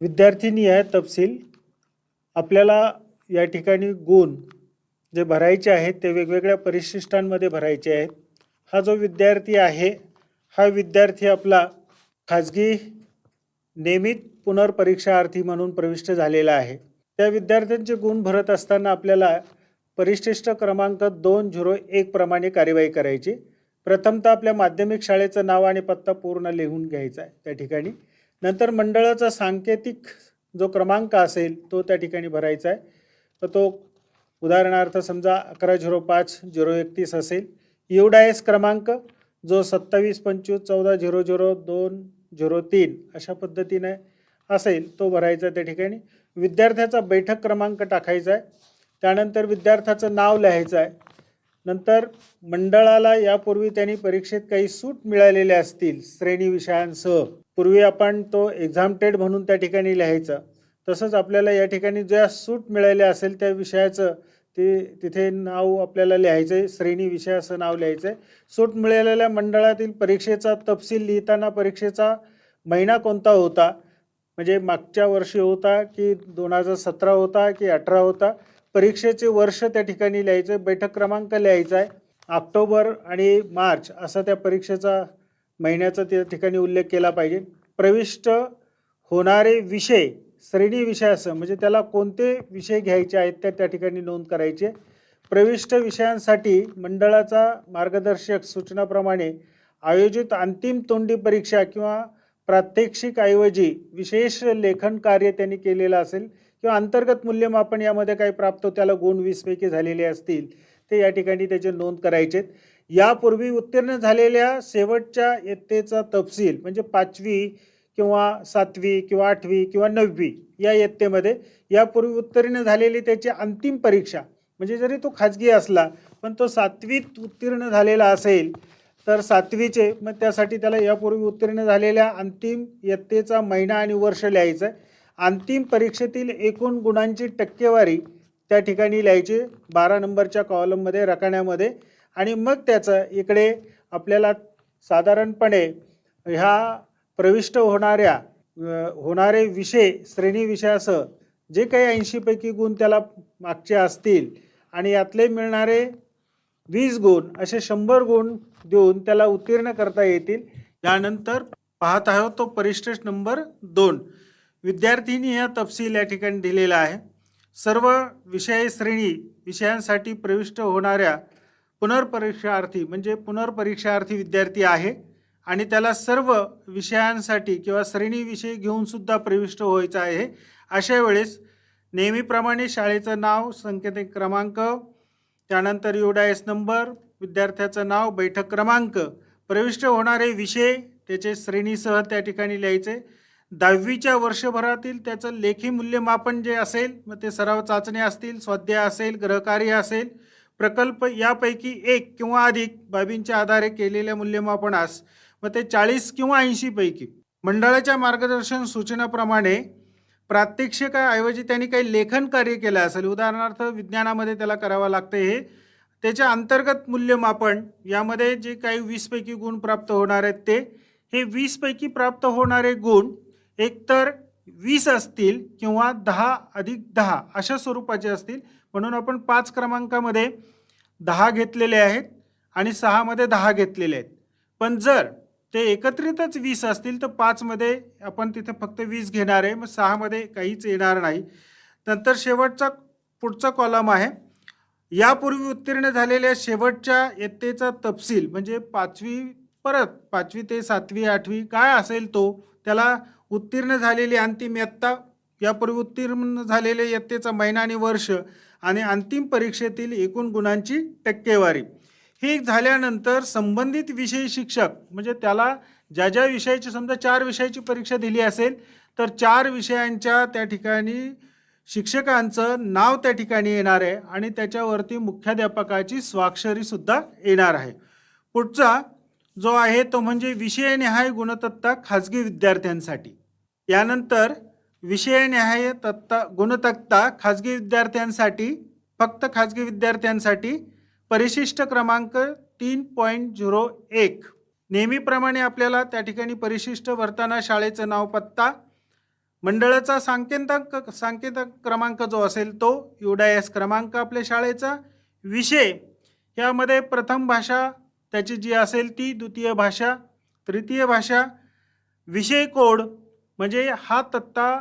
विद्यार्थीनिहाय तपशील आपल्याला या ठिकाणी गुण जे भरायचे आहेत ते वेगवेगळ्या परिशिष्टांमध्ये भरायचे आहेत. हा जो विद्यार्थी आहे हा विद्यार्थी आपला खाजगी नियमित पुनर्परीक्षार्थी म्हणून प्रविष्ट झालेला आहे. त्या विद्यार्थ्यांचे गुण भरत असताना आपल्याला परिशिष्ट क्रमांक 201 प्रमाणे कार्यवाही करायची. प्रथमतः आपल्या माध्यमिक शाळेचं नाव आणि पत्ता पूर्ण लिहून घ्यायचा आहे त्या ठिकाणी. नंतर मंडळाचा सांकेतिक जो क्रमांक असेल तो त्या ठिकाणी भरायचा आहे. तर तो उदाहरणार्थ समजा 1105-031 असेल. UDIS क्रमांक जो 272514002003 अशा पद्धतीने असेल तो भरायचा त्या ठिकाणी. विद्यार्थ्याचा बैठक क्रमांक टाकायचा आहे. त्यानंतर विद्यार्थ्याचं नाव लिहायचं आहे. नंतर मंडळाला यापूर्वी त्यांनी परीक्षेत काही सूट मिळालेले असतील श्रेणी विषयांसह, पूर्वी आपण तो एक्झामटेड म्हणून त्या ठिकाणी लिहायचं. तसंच आपल्याला या ठिकाणी ज्या सूट मिळाल्या असेल त्या विषयाचं तिथे नाव आपल्याला लिहायचं आहे, श्रेणी विषय असं नाव लिहायचं आहे. सूट मिळालेल्या मंडळातील परीक्षेचा तपशील लिहिताना परीक्षेचा महिना कोणता होता, म्हणजे मागच्या वर्षी होता की 2017 होता की 18 होता, परीक्षेचे वर्ष त्या ठिकाणी लिहायचं आहे. बैठक क्रमांक लिहायचा आहे. ऑक्टोबर आणि मार्च असा त्या परीक्षेचा महिन्याचा त्या ठिकाणी उल्लेख केला पाहिजे. प्रविष्ट होणारे विषय श्रेणी विषय असं म्हणजे त्याला कोणते विषय घ्यायचे आहेत त्या ठिकाणी नोंद करायचे. प्रविष्ट विषयांसाठी मंडळाचा मार्गदर्शक सूचनाप्रमाणे आयोजित अंतिम तोंडी परीक्षा किंवा प्रात्यक्षिक ऐवजी विशेष लेखन कार्य त्यांनी केलेलं असेल किंवा अंतर्गत मूल्यमापन यामध्ये काही प्राप्त त्याला गुण 20 पैकी झालेले असतील ते या ठिकाणी त्याचे नोंद करायचे. यापूर्वी उत्तीर्ण झालेल्या शेवटच्या इयत्तेचा तपशील म्हणजे 5वी किंवा 7वी किंवा 8वी किंवा 9वी या इयत्तेमध्ये यापूर्वी उत्तीर्ण झालेली त्याची अंतिम परीक्षा, म्हणजे जरी तो खाजगी असला पण तो 7वीत उत्तीर्ण झालेला असेल तर 7वीचे, मग त्यासाठी त्याला यापूर्वी उत्तीर्ण झालेल्या अंतिम इयत्तेचा महिना आणि वर्ष लिहायचं आहे. अंतिम परीक्षेतील एकूण गुणांची टक्केवारी त्या ठिकाणी लिहायची 12 नंबरच्या कॉलममध्ये, रकान्यामध्ये. आणि मग त्याचं इकडे आपल्याला साधारणपणे ह्या प्रविष्ट होणारे विषय, श्रेणी विषयासह जे काही 80 पैकी गुण त्याला मागचे असतील आणि यातले मिळणारे 20 गुण असे 100 गुण देऊन त्याला उत्तीर्ण करता येतील. यानंतर पाहत आहोत तो परिशिष्ट नंबर 2. विद्यार्थ्यांनी हा तपशील या ठिकाणी दिलेला आहे. सर्व विषय श्रेणी विषयांसाठी प्रविष्ट होणाऱ्या पुनर्परीक्षार्थी म्हणजे पुनर्परीक्षार्थी विद्यार्थी आहे आणि त्याला सर्व विषयांसाठी किंवा श्रेणी विषय घेऊन सुद्धा प्रविष्ट व्हायचं आहे. अशा वेळेस नेहमीप्रमाणे शाळेचं नाव, संकेतक क्रमांक, त्यानंतर UDIS नंबर, विद्यार्थ्याचं नाव, बैठक क्रमांक, प्रविष्ट होणारे विषय त्याचे श्रेणीसह त्या ठिकाणी लिहायचे. 10वीच्या वर्षभरातील त्याचं लेखी मूल्यमापन जे असेल, मग ते सराव चाचण्या असतील, स्वाध्याय असेल, गृहकार्य असेल, प्रकल्प यापैकी एक किंवा अधिक बाबींच्या आधारे केलेल्या मूल्यमापनास मग ते 40 किंवा 80 पैकी मंडळाच्या मार्गदर्शन सूचनाप्रमाणे प्रात्यक्षिकाऐवजी त्यांनी काही लेखन कार्य केलं असेल, उदाहरणार्थ विज्ञानामध्ये त्याला करावं लागतं हे, त्याच्या अंतर्गत मूल्यमापन यामध्ये जे काही 20 पैकी गुण प्राप्त होणार आहेत हे 20 पैकी प्राप्त होणारे गुण एकतर 20 असतील किंवा 10 अधिक 10 अशा स्वरूपाचे असतील. म्हणून आपण 5 क्रमांकामध्ये 10 घेतलेले आहेत आणि 6 मध्ये 10 घेतलेले आहेत. पण जर ते एकत्रितच 20 असतील तर 5 मध्ये आपण तिथे फक्त 20 घेणार आहे, मग 6 मध्ये काहीच येणार नाही. नंतर शेवटचा पुढचा कॉलम आहे, यापूर्वी उत्तीर्ण झालेल्या शेवटच्या इयत्तेचा तपशील म्हणजे 5वी परत 5वी ते 7वी 8वी काय असेल तो, त्याला उत्तीर्ण झालेली अंतिम इयत्ता, यापूर्वी उत्तीर्ण झालेले इयत्तेचा महिना आणि वर्ष आणि अंतिम परीक्षेतील एकूण गुणांची टक्केवारी. हे झाल्यानंतर संबंधित विषय शिक्षक म्हणजे त्याला ज्या ज्या विषयाची, समजा 4 विषयाची परीक्षा दिली असेल तर 4 विषयांच्या त्या ठिकाणी शिक्षकांचं नाव त्या ठिकाणी येणार आहे आणि त्याच्यावरती मुख्याध्यापकाची स्वाक्षरी सुद्धा येणार आहे. पुढचा जो आहे तो म्हणजे विषयनिहाय गुणतक्ता खाजगी विद्यार्थ्यांसाठी. यानंतर विषयनिहाय गुणतक्ता खाजगी विद्यार्थ्यांसाठी, फक्त खाजगी विद्यार्थ्यांसाठी परिशिष्ट क्रमांक 3.01. नेहमीप्रमाणे आपल्याला त्या ठिकाणी परिशिष्ट भरताना शाळेचं नाव, पत्ता, मंडळाचा सांकेतक क्रमांक जो असेल तो, UDIS क्रमांक आपल्या शाळेचा, विषय यामध्ये प्रथम भाषा त्याची जी असेल ती, द्वितीय भाषा, तृतीय भाषा, विषय कोड म्हणजे हा तक्ता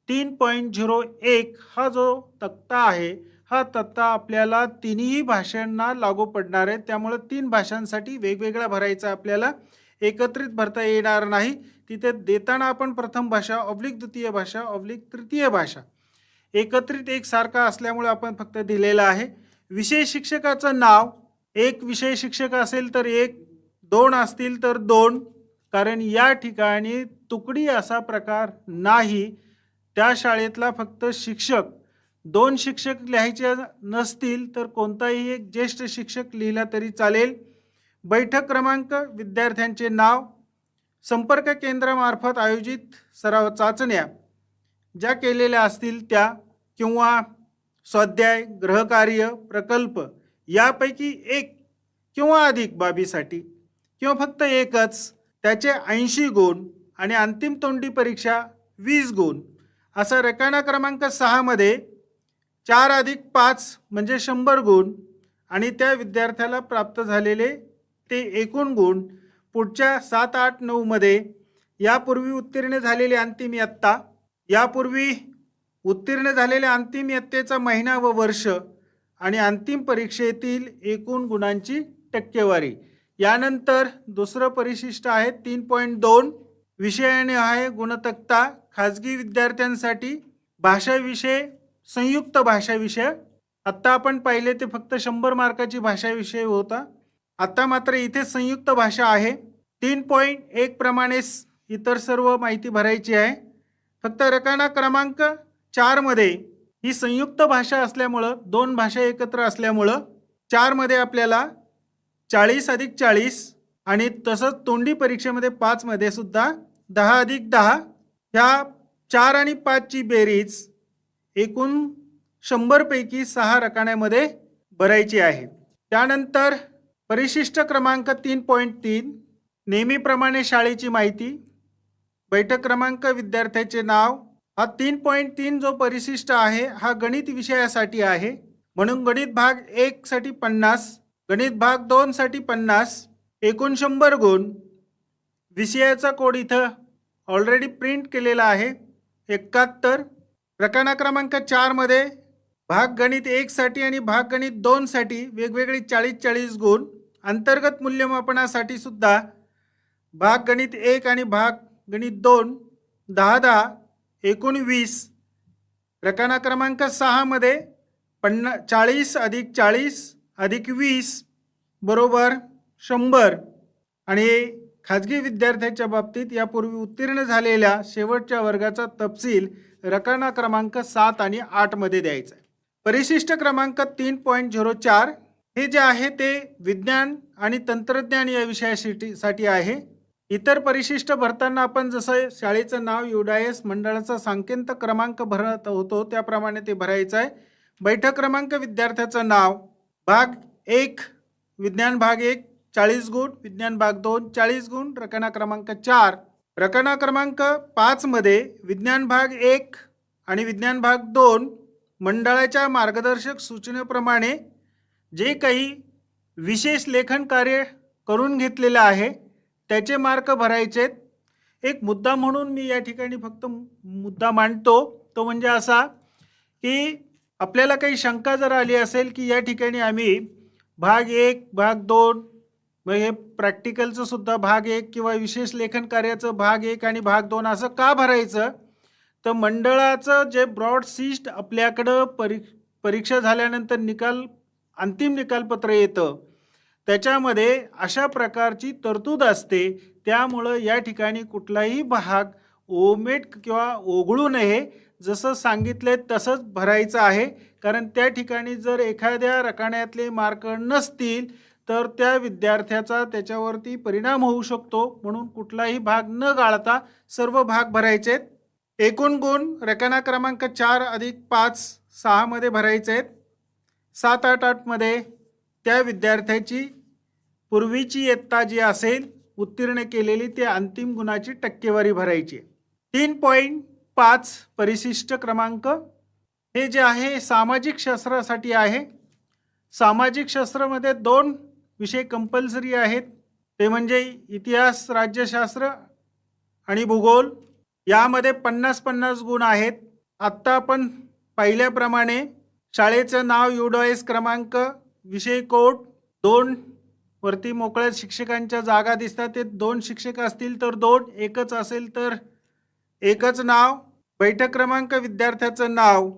3.01 हा जो तक्ता आहे हा तक्ता आपल्याला तिन्ही भाषांना लागू पडणार आहे. त्यामुळे 3 भाषांसाठी वेगवेगळा भरायचा, आपल्याला एकत्रित भरता येणार नाही. तिथे देताना आपण प्रथम भाषा ऑब्लिक द्वितीय भाषा ऑब्लिक तृतीय भाषा एकत्रित एकसारखा असल्यामुळे आपण फक्त दिलेलं आहे. विषय शिक्षकाचं नाव, एक विषय शिक्षक असेल तर 1, 2 असतील तर 2, कारण या ठिकाणी तुकडी असा प्रकार नाही. त्या शाळेतला फक्त शिक्षक, 2 शिक्षक लिहायचे नसतील तर कोणताही एक ज्येष्ठ शिक्षक लिहिला तरी चालेल. बैठक क्रमांक, विद्यार्थ्यांचे नाव, संपर्क केंद्रामार्फत आयोजित सराव चाचण्या ज्या केलेल्या असतील त्या किंवा स्वाध्याय, गृहकार्य, प्रकल्प यापैकी एक किंवा अधिक बाबीसाठी किंवा फक्त एकच त्याचे 80 गुण आणि अंतिम तोंडी परीक्षा 20 गुण. असा रकाना क्रमांक 6 मध्ये 4 अधिक 5 म्हणजे 100 गुण आणि त्या विद्यार्थ्याला प्राप्त झालेले ते एकूण गुण. पुढच्या 7, 8, 9 मध्ये यापूर्वी उत्तीर्ण झालेले अंतिम इयत्ता, यापूर्वी उत्तीर्ण झालेल्या अंतिम इयत्तेचा महिना व वर्ष आणि अंतिम परीक्षेतील एकूण गुणांची टक्केवारी. यानंतर दुसरं परिशिष्ट आहे 3.2 विषयाने आहे गुणतक्ता खाजगी विद्यार्थ्यांसाठी, भाषा विषय, संयुक्त भाषा विषय. आत्ता आपण पाहिले ते फक्त 100 मार्काची भाषा विषय होता, आता मात्र इथे संयुक्त भाषा आहे. 3.1 प्रमाणे इतर सर्व माहिती भरायची आहे. फक्त रकाना क्रमांक 4 मध्ये ही संयुक्त भाषा असल्यामुळं, 2 भाषा एकत्र असल्यामुळं 4 मध्ये आपल्याला 40 अधिक 40 आणि तसंच तोंडी परीक्षेमध्ये 5 मध्ये सुद्धा 10+10 ह्या 4 आणि 5 ची बेरीज एकूण 100 पैकी 6 रकान्यामध्ये भरायची आहे. त्यानंतर परिशिष्ट क्रमांक 3.3 नेहमीप्रमाणे शाळेची माहिती, बैठक क्रमांक, विद्यार्थ्याचे नाव. हा 3.3 जो परिशिष्ट आहे हा गणित विषयासाठी आहे, म्हणून गणित भाग 1 साठी 50, गणित भाग 2 साठी 50, एकूण 100 गुण. विषयाचा कोड इथं ऑलरेडी प्रिंट केलेला आहे 71. रकाना क्रमांक 4 मध्ये भाग गणित 1 साठी आणि भाग गणित 2 साठी वेगवेगळे 40-40 गुण. अंतर्गत मूल्यमापनासाठी सुद्धा भाग गणित 1 आणि भाग गणित 2 10-10 एकूण 20. रकाना क्रमांक 6 मध्ये 40 + 40 + 20 बरोबर 100. आणि खाजगी विद्यार्थ्यांच्या बाबतीत यापूर्वी उत्तीर्ण झालेल्या शेवटच्या वर्गाचा तपशील रकाना क्रमांक 7 आणि 8 मध्ये द्यायचा आहे. परिशिष्ट क्रमांक 3.04 हे जे आहे ते विज्ञान आणि तंत्रज्ञान या विषयासाठी आहे. इतर परिशिष्ट भरताना आपण जसं शाळेचं नाव, युडायस, मंडळाचा सांकेत क्रमांक भरत होतो त्याप्रमाणे ते भरायचं आहे. बैठक क्रमांक, विद्यार्थ्याचं नाव. भाग 1 विज्ञान भाग 1 40 गुण, विज्ञान भाग 2 40 गुण. रकाना क्रमांक 4. रकाना क्रमांक 5 मध्ये विज्ञान भाग 1 आणि विज्ञान भाग 2 मंडळाच्या मार्गदर्शक सूचनेप्रमाणे जे काही विशेष लेखन कार्य करून घेतलेलं आहे त्याचे मार्क भरायचे. एक मुद्दा म्हणून मी या ठिकाणी फक्त मुद्दा मांडतो, तो म्हणजे असा की आपल्याला काही शंका जर आली असेल की या ठिकाणी आम्ही भाग 1 भाग 2 मग हे प्रॅक्टिकलचं सुद्धा भाग 1 किंवा विशेष लेखन कार्याचं भाग 1 आणि भाग 2 असं का भरायचं, तर मंडळाचं जे ब्रॉड शिस्ट आपल्याकडं परीक्षा झाल्यानंतर अंतिम निकालपत्र येतं त्याच्यामध्ये अशा प्रकारची तरतूद असते. त्यामुळं या ठिकाणी कुठलाही भाग ओमेट किंवा ओघळू नये, जसं सांगितले तसंच भरायचं आहे. कारण त्या ठिकाणी जर एखाद्या रकान्यातले मार्क नसतील तर त्या विद्यार्थ्याचा त्याच्यावरती परिणाम होऊ शकतो. म्हणून कुठलाही भाग न गाळता सर्व भाग भरायचे. एकूण गुण रकाना क्रमांक 4 + 5 6 मध्ये भरायचे आहेत. 7, 8, 8 मध्ये त्या विद्यार्थ्याची पूर्वीची इयत्ता जी असेल उत्तीर्ण केलेली ते अंतिम गुणाची टक्केवारी भरायची. 3.5 परिशिष्ट क्रमांक हे जे आहे सामाजिक शास्त्रासाठी आहे. सामाजिक शास्त्रामध्ये 2 विषय कंपल्सरी आहेत, ते म्हणजे इतिहास, राज्यशास्त्र आणि भूगोल. यामध्ये 50-50 गुण आहेत. आत्ता आपण पाहिल्याप्रमाणे शाळेचं नाव, युडायस क्रमांक, विषय कोड 2 वरती मोकळ्या शिक्षकांच्या जागा दिसतात. ते 2 शिक्षक असतील तर 2, एकच असेल तर एकच नाव. बैठक क्रमांक, विद्यार्थ्याचं नाव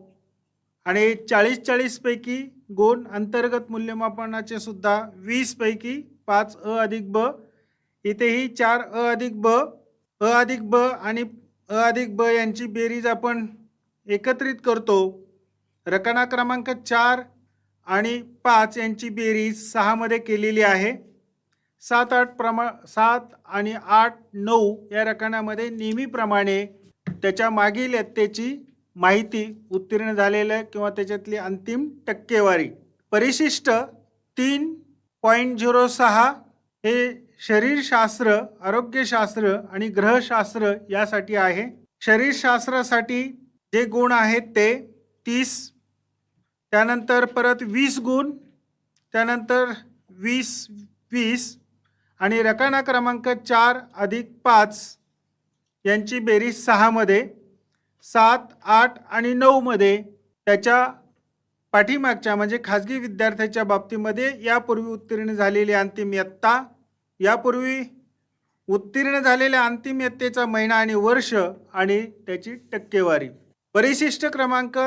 आणि 40-40 पैकी गुण. अंतर्गत मूल्यमापनाचे सुद्धा 20 पैकी 5 अ + ब. इथेही 4 अ + ब, अ + ब आणि अ + ब यांची बेरीज आपण एकत्रित करतो. रकाना क्रमांक 4 आणि 5 यांची बेरीज 6 मध्ये केलेली आहे. 7 आणि 8, 9 या रकान्यामध्ये नेहमीप्रमाणे त्याच्या मागील इयत्तेची माहिती, उत्तीर्ण झालेलं किंवा त्याच्यातली अंतिम टक्केवारी. परिशिष्ट 3.06 हे शरीरशास्त्र, आरोग्यशास्त्र आणि ग्रहशास्त्र यासाठी आहे. शरीरशास्त्रासाठी जे गुण आहेत ते 30, त्यानंतर परत 20 गुण, त्यानंतर 20 आणि रकाना क्रमांक 4 + 5 यांची बेरीज 6 मध्ये. 7, 8 आणि 9 मध्ये त्याच्या पाठीमागच्या म्हणजे खाजगी विद्यार्थ्याच्या बाबतीमध्ये यापूर्वी उत्तीर्ण झालेली अंतिम इयत्ता, यापूर्वी उत्तीर्ण झालेल्या अंतिम इयत्तेचा महिना आणि वर्ष आणि त्याची टक्केवारी. परिशिष्ट क्रमांक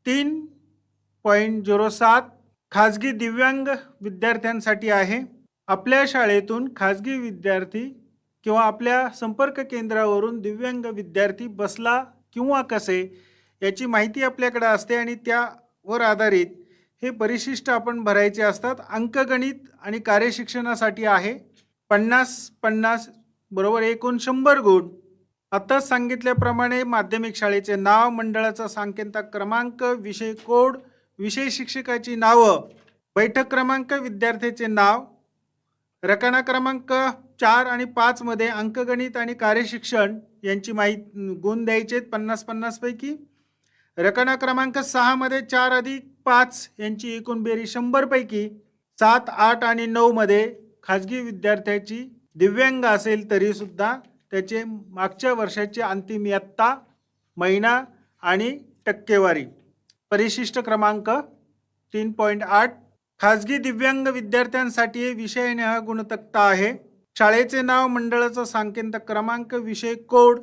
3.07 खाजगी दिव्यांग विद्यार्थ्यांसाठी आहे. आपल्या शाळेतून खाजगी विद्यार्थी किंवा आपल्या संपर्क केंद्रावरून दिव्यांग विद्यार्थी बसला किंवा कसे याची माहिती आपल्याकडे असते आणि त्यावर आधारित हे परिशिष्ट आपण भरायचे असतात. अंकगणित आणि कार्यशिक्षणासाठी आहे. 50-50 बरोबर एकूण 100 गुण. आता सांगितल्याप्रमाणे माध्यमिक शाळेचे नाव, मंडळाचा सांकेताक क्रमांक, विषय कोड, विषय शिक्षकाची नावं, बैठक क्रमांक, विद्यार्थ्याचे नाव, रकाना क्रमांक 4 आणि 5 मध्ये अंकगणित आणि कार्यशिक्षण यांची गुण द्यायचे 50-50 पैकी. रकाना क्रमांक 6 मध्ये 4 अधिक 5 यांची एकूण बेरीज 100 पैकी. 7, 8 आणि 9 मध्ये खाजगी विद्यार्थ्याची दिव्यांग असेल तरी सुद्धा त्याचे मागच्या वर्षाची अंतिम इयत्ता, महिना आणि टक्केवारी. परिशिष्ट क्रमांक 3.8 खाजगी दिव्यांग विद्यार्थ्यांसाठी विषयनिहाय गुणतक्ता आहे. शाळेचे नाव, मंडळाचा सांकेताक क्रमांक, विषय कोड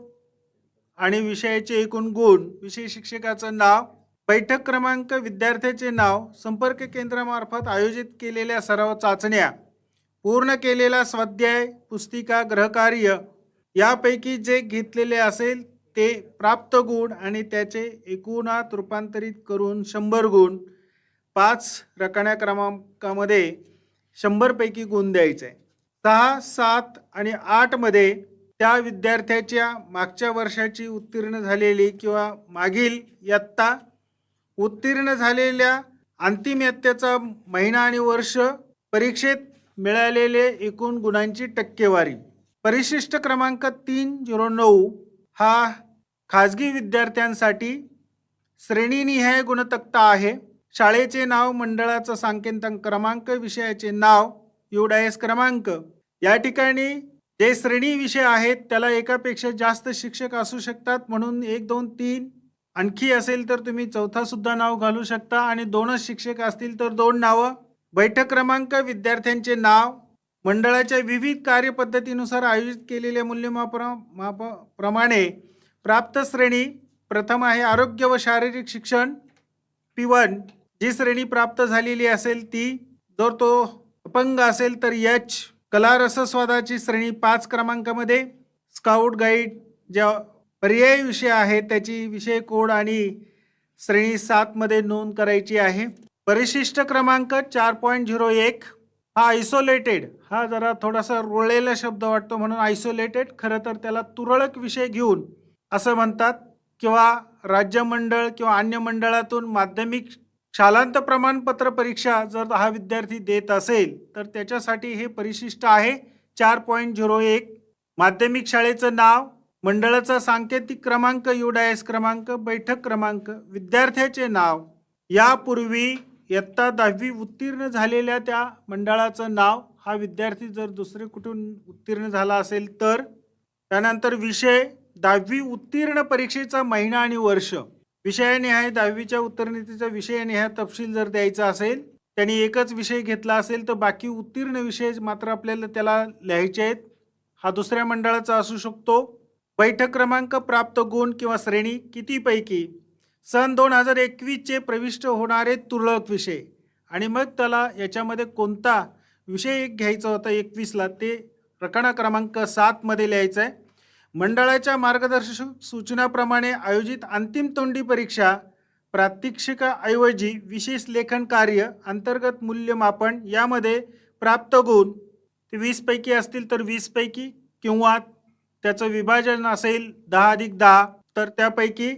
आणि विषयाचे एकूण गुण, विषय शिक्षकाचं नाव, बैठक क्रमांक, विद्यार्थ्याचे नाव, संपर्क केंद्रामार्फत आयोजित केलेल्या सराव चाचण्या, पूर्ण केलेला स्वाध्याय, पुस्तिका, गृहकार्य यापैकी जे घेतलेले असेल ते प्राप्त गुण आणि त्याचे एकूणात रूपांतरित करून 100 गुण. 5 रकान्या क्रमांकामध्ये 100 पैकी गुण द्यायचे. 6, 7 आणि 8 मध्ये त्या विद्यार्थ्याच्या मागच्या वर्षाची उत्तीर्ण झालेली किंवा मागील इयत्ता, उत्तीर्ण झालेल्या अंतिम इयत्तेचा महिना आणि वर्ष, परीक्षेत मिळालेले एकूण गुणांची टक्केवारी. परिशिष्ट क्रमांक 309 हा खाजगी विद्यार्थ्यांसाठी श्रेणीनिहाय गुणतक्ता आहे. शाळेचे नाव, मंडळाचा सांकेताक क्रमांक, विषयाचे नाव, UDIS क्रमांक. या ठिकाणी जे श्रेणी विषय आहेत त्याला एकापेक्षा जास्त शिक्षक असू शकतात, म्हणून 1, 2, 3 आणखी असेल तर तुम्ही चौथा सुद्धा नाव घालू शकता आणि 2च शिक्षक असतील तर 2 नावं. बैठक क्रमांक, विद्यार्थ्यांचे नाव, मंडळाच्या विविध कार्यपद्धतीनुसार आयोजित केलेल्या मूल्यमापनाप्रमाणे प्राप्त श्रेणी. प्रथम आहे आरोग्य व शारीरिक शिक्षण P1. जी श्रेणी प्राप्त झालेली असेल ती. जर तो अपंग असेल तर H. कला रसस्वादाची श्रेणी 5 क्रमांकामध्ये. स्काउट गाईड ज्या पर्यायी विषय आहेत त्याची विषय कोड आणि श्रेणी 7 मध्ये नोंद करायची आहे. परिशिष्ट क्रमांक 4.01 हा आयसोलेटेड, हा जरा थोडासा रुळलेला शब्द वाटतो म्हणून आयसोलेटेड, खरं तर त्याला तुरळक विषय घेऊन असं म्हणतात, किंवा राज्य मंडळ किंवा अन्य मंडळातून माध्यमिक शालांत प्रमाणपत्र परीक्षा जर हा विद्यार्थी देत असेल तर त्याच्यासाठी हे परिशिष्ट आहे 4.01. माध्यमिक शाळेचं नाव, मंडळाचा सांकेतिक क्रमांक, UDIS क्रमांक, बैठक क्रमांक, विद्यार्थ्याचे नाव, यापूर्वी इयत्ता 10वी उत्तीर्ण झालेल्या त्या मंडळाचं नाव, हा विद्यार्थी जर दुसरे कुठून उत्तीर्ण झाला असेल तर. त्यानंतर विषय, 10वी उत्तीर्ण परीक्षेचा महिना आणि वर्ष. विषयानिहाय 10वीच्या उत्तीर्णतेचा विषयानिहाय तपशील जर द्यायचा असेल, त्यांनी एकच विषय घेतला असेल तर बाकी उत्तीर्ण विषय मात्र आपल्याला त्याला लिहायचे आहेत. हा दुसऱ्या मंडळाचा असू शकतो. बैठक क्रमांक, प्राप्त गुण किंवा श्रेणी कितीपैकी, सन 2021चे प्रविष्ट होणारे तुरळक विषय, आणि मग त्याला याच्यामध्ये कोणता विषय घ्यायचा होता 21ला ते रकाना क्रमांक 7 मध्ये लिहायचं आहे. मंडळाच्या मार्गदर्शक सूचनाप्रमाणे आयोजित अंतिम तोंडी परीक्षा, प्रात्यक्षिकाऐवजी विशेष लेखन कार्य, अंतर्गत मूल्यमापन यामध्ये प्राप्त गुण ते 20 पैकी असतील तर 20 पैकी, किंवा त्याचं विभाजन असेल 10+10 तर त्यापैकी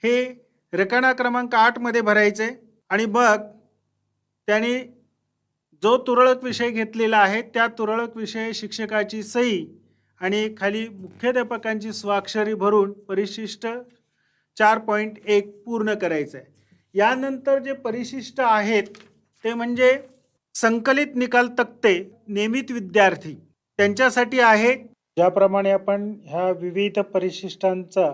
हे रकाना क्रमांक 8 मध्ये भरायचे. आणि मग त्याने जो तुरळक विषय घेतलेला आहे त्या तुरळक विषय शिक्षकाची सही आणि खाली मुख्याध्यापकांची स्वाक्षरी भरून परिशिष्ट 4.1 पूर्ण करायचं आहे. यानंतर जे परिशिष्ट आहेत ते म्हणजे संकलित निकाल तक्ते, नियमित विद्यार्थी त्यांच्यासाठी आहे. ज्याप्रमाणे आपण ह्या विविध परिशिष्टांचा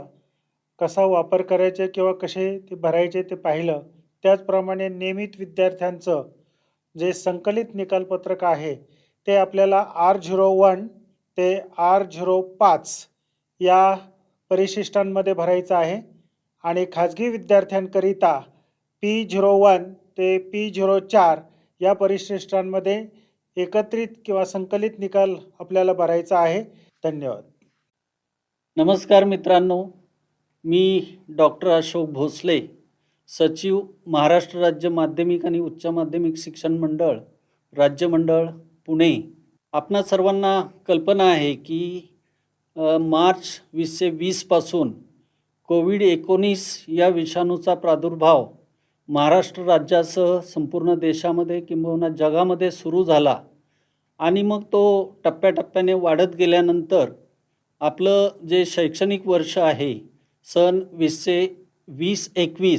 कसा वापर करायचे किंवा कसे ते भरायचे ते पाहिलं, त्याचप्रमाणे नियमित विद्यार्थ्यांचं जे संकलित निकालपत्रक आहे ते आपल्याला R01 ते R05 या परिशिष्टांमध्ये भरायचं आहे. आणि खाजगी विद्यार्थ्यांकरिता P01 ते P04 या परिशिष्टांमध्ये एकत्रित किंवा संकलित निकाल आपल्याला भरायचा आहे. धन्यवाद. नमस्कार मित्रांनो, मी डॉक्टर अशोक भोसले, सचिव महाराष्ट्र राज्य माध्यमिक आणि उच्च माध्यमिक शिक्षण मंडळ, राज्य मंडळ पुणे. आपणा सर्वांना कल्पना आहे की मार्च 2020 पासून कोविड-19 या विषाणूचा प्रादुर्भाव महाराष्ट्र राज्यासह संपूर्ण देशामध्ये किंबहुना जगामध्ये सुरू झाला आणि मग तो टप्प्याटप्प्याने वाढत गेल्यानंतर आपलं जे शैक्षणिक वर्ष आहे सन 2020-21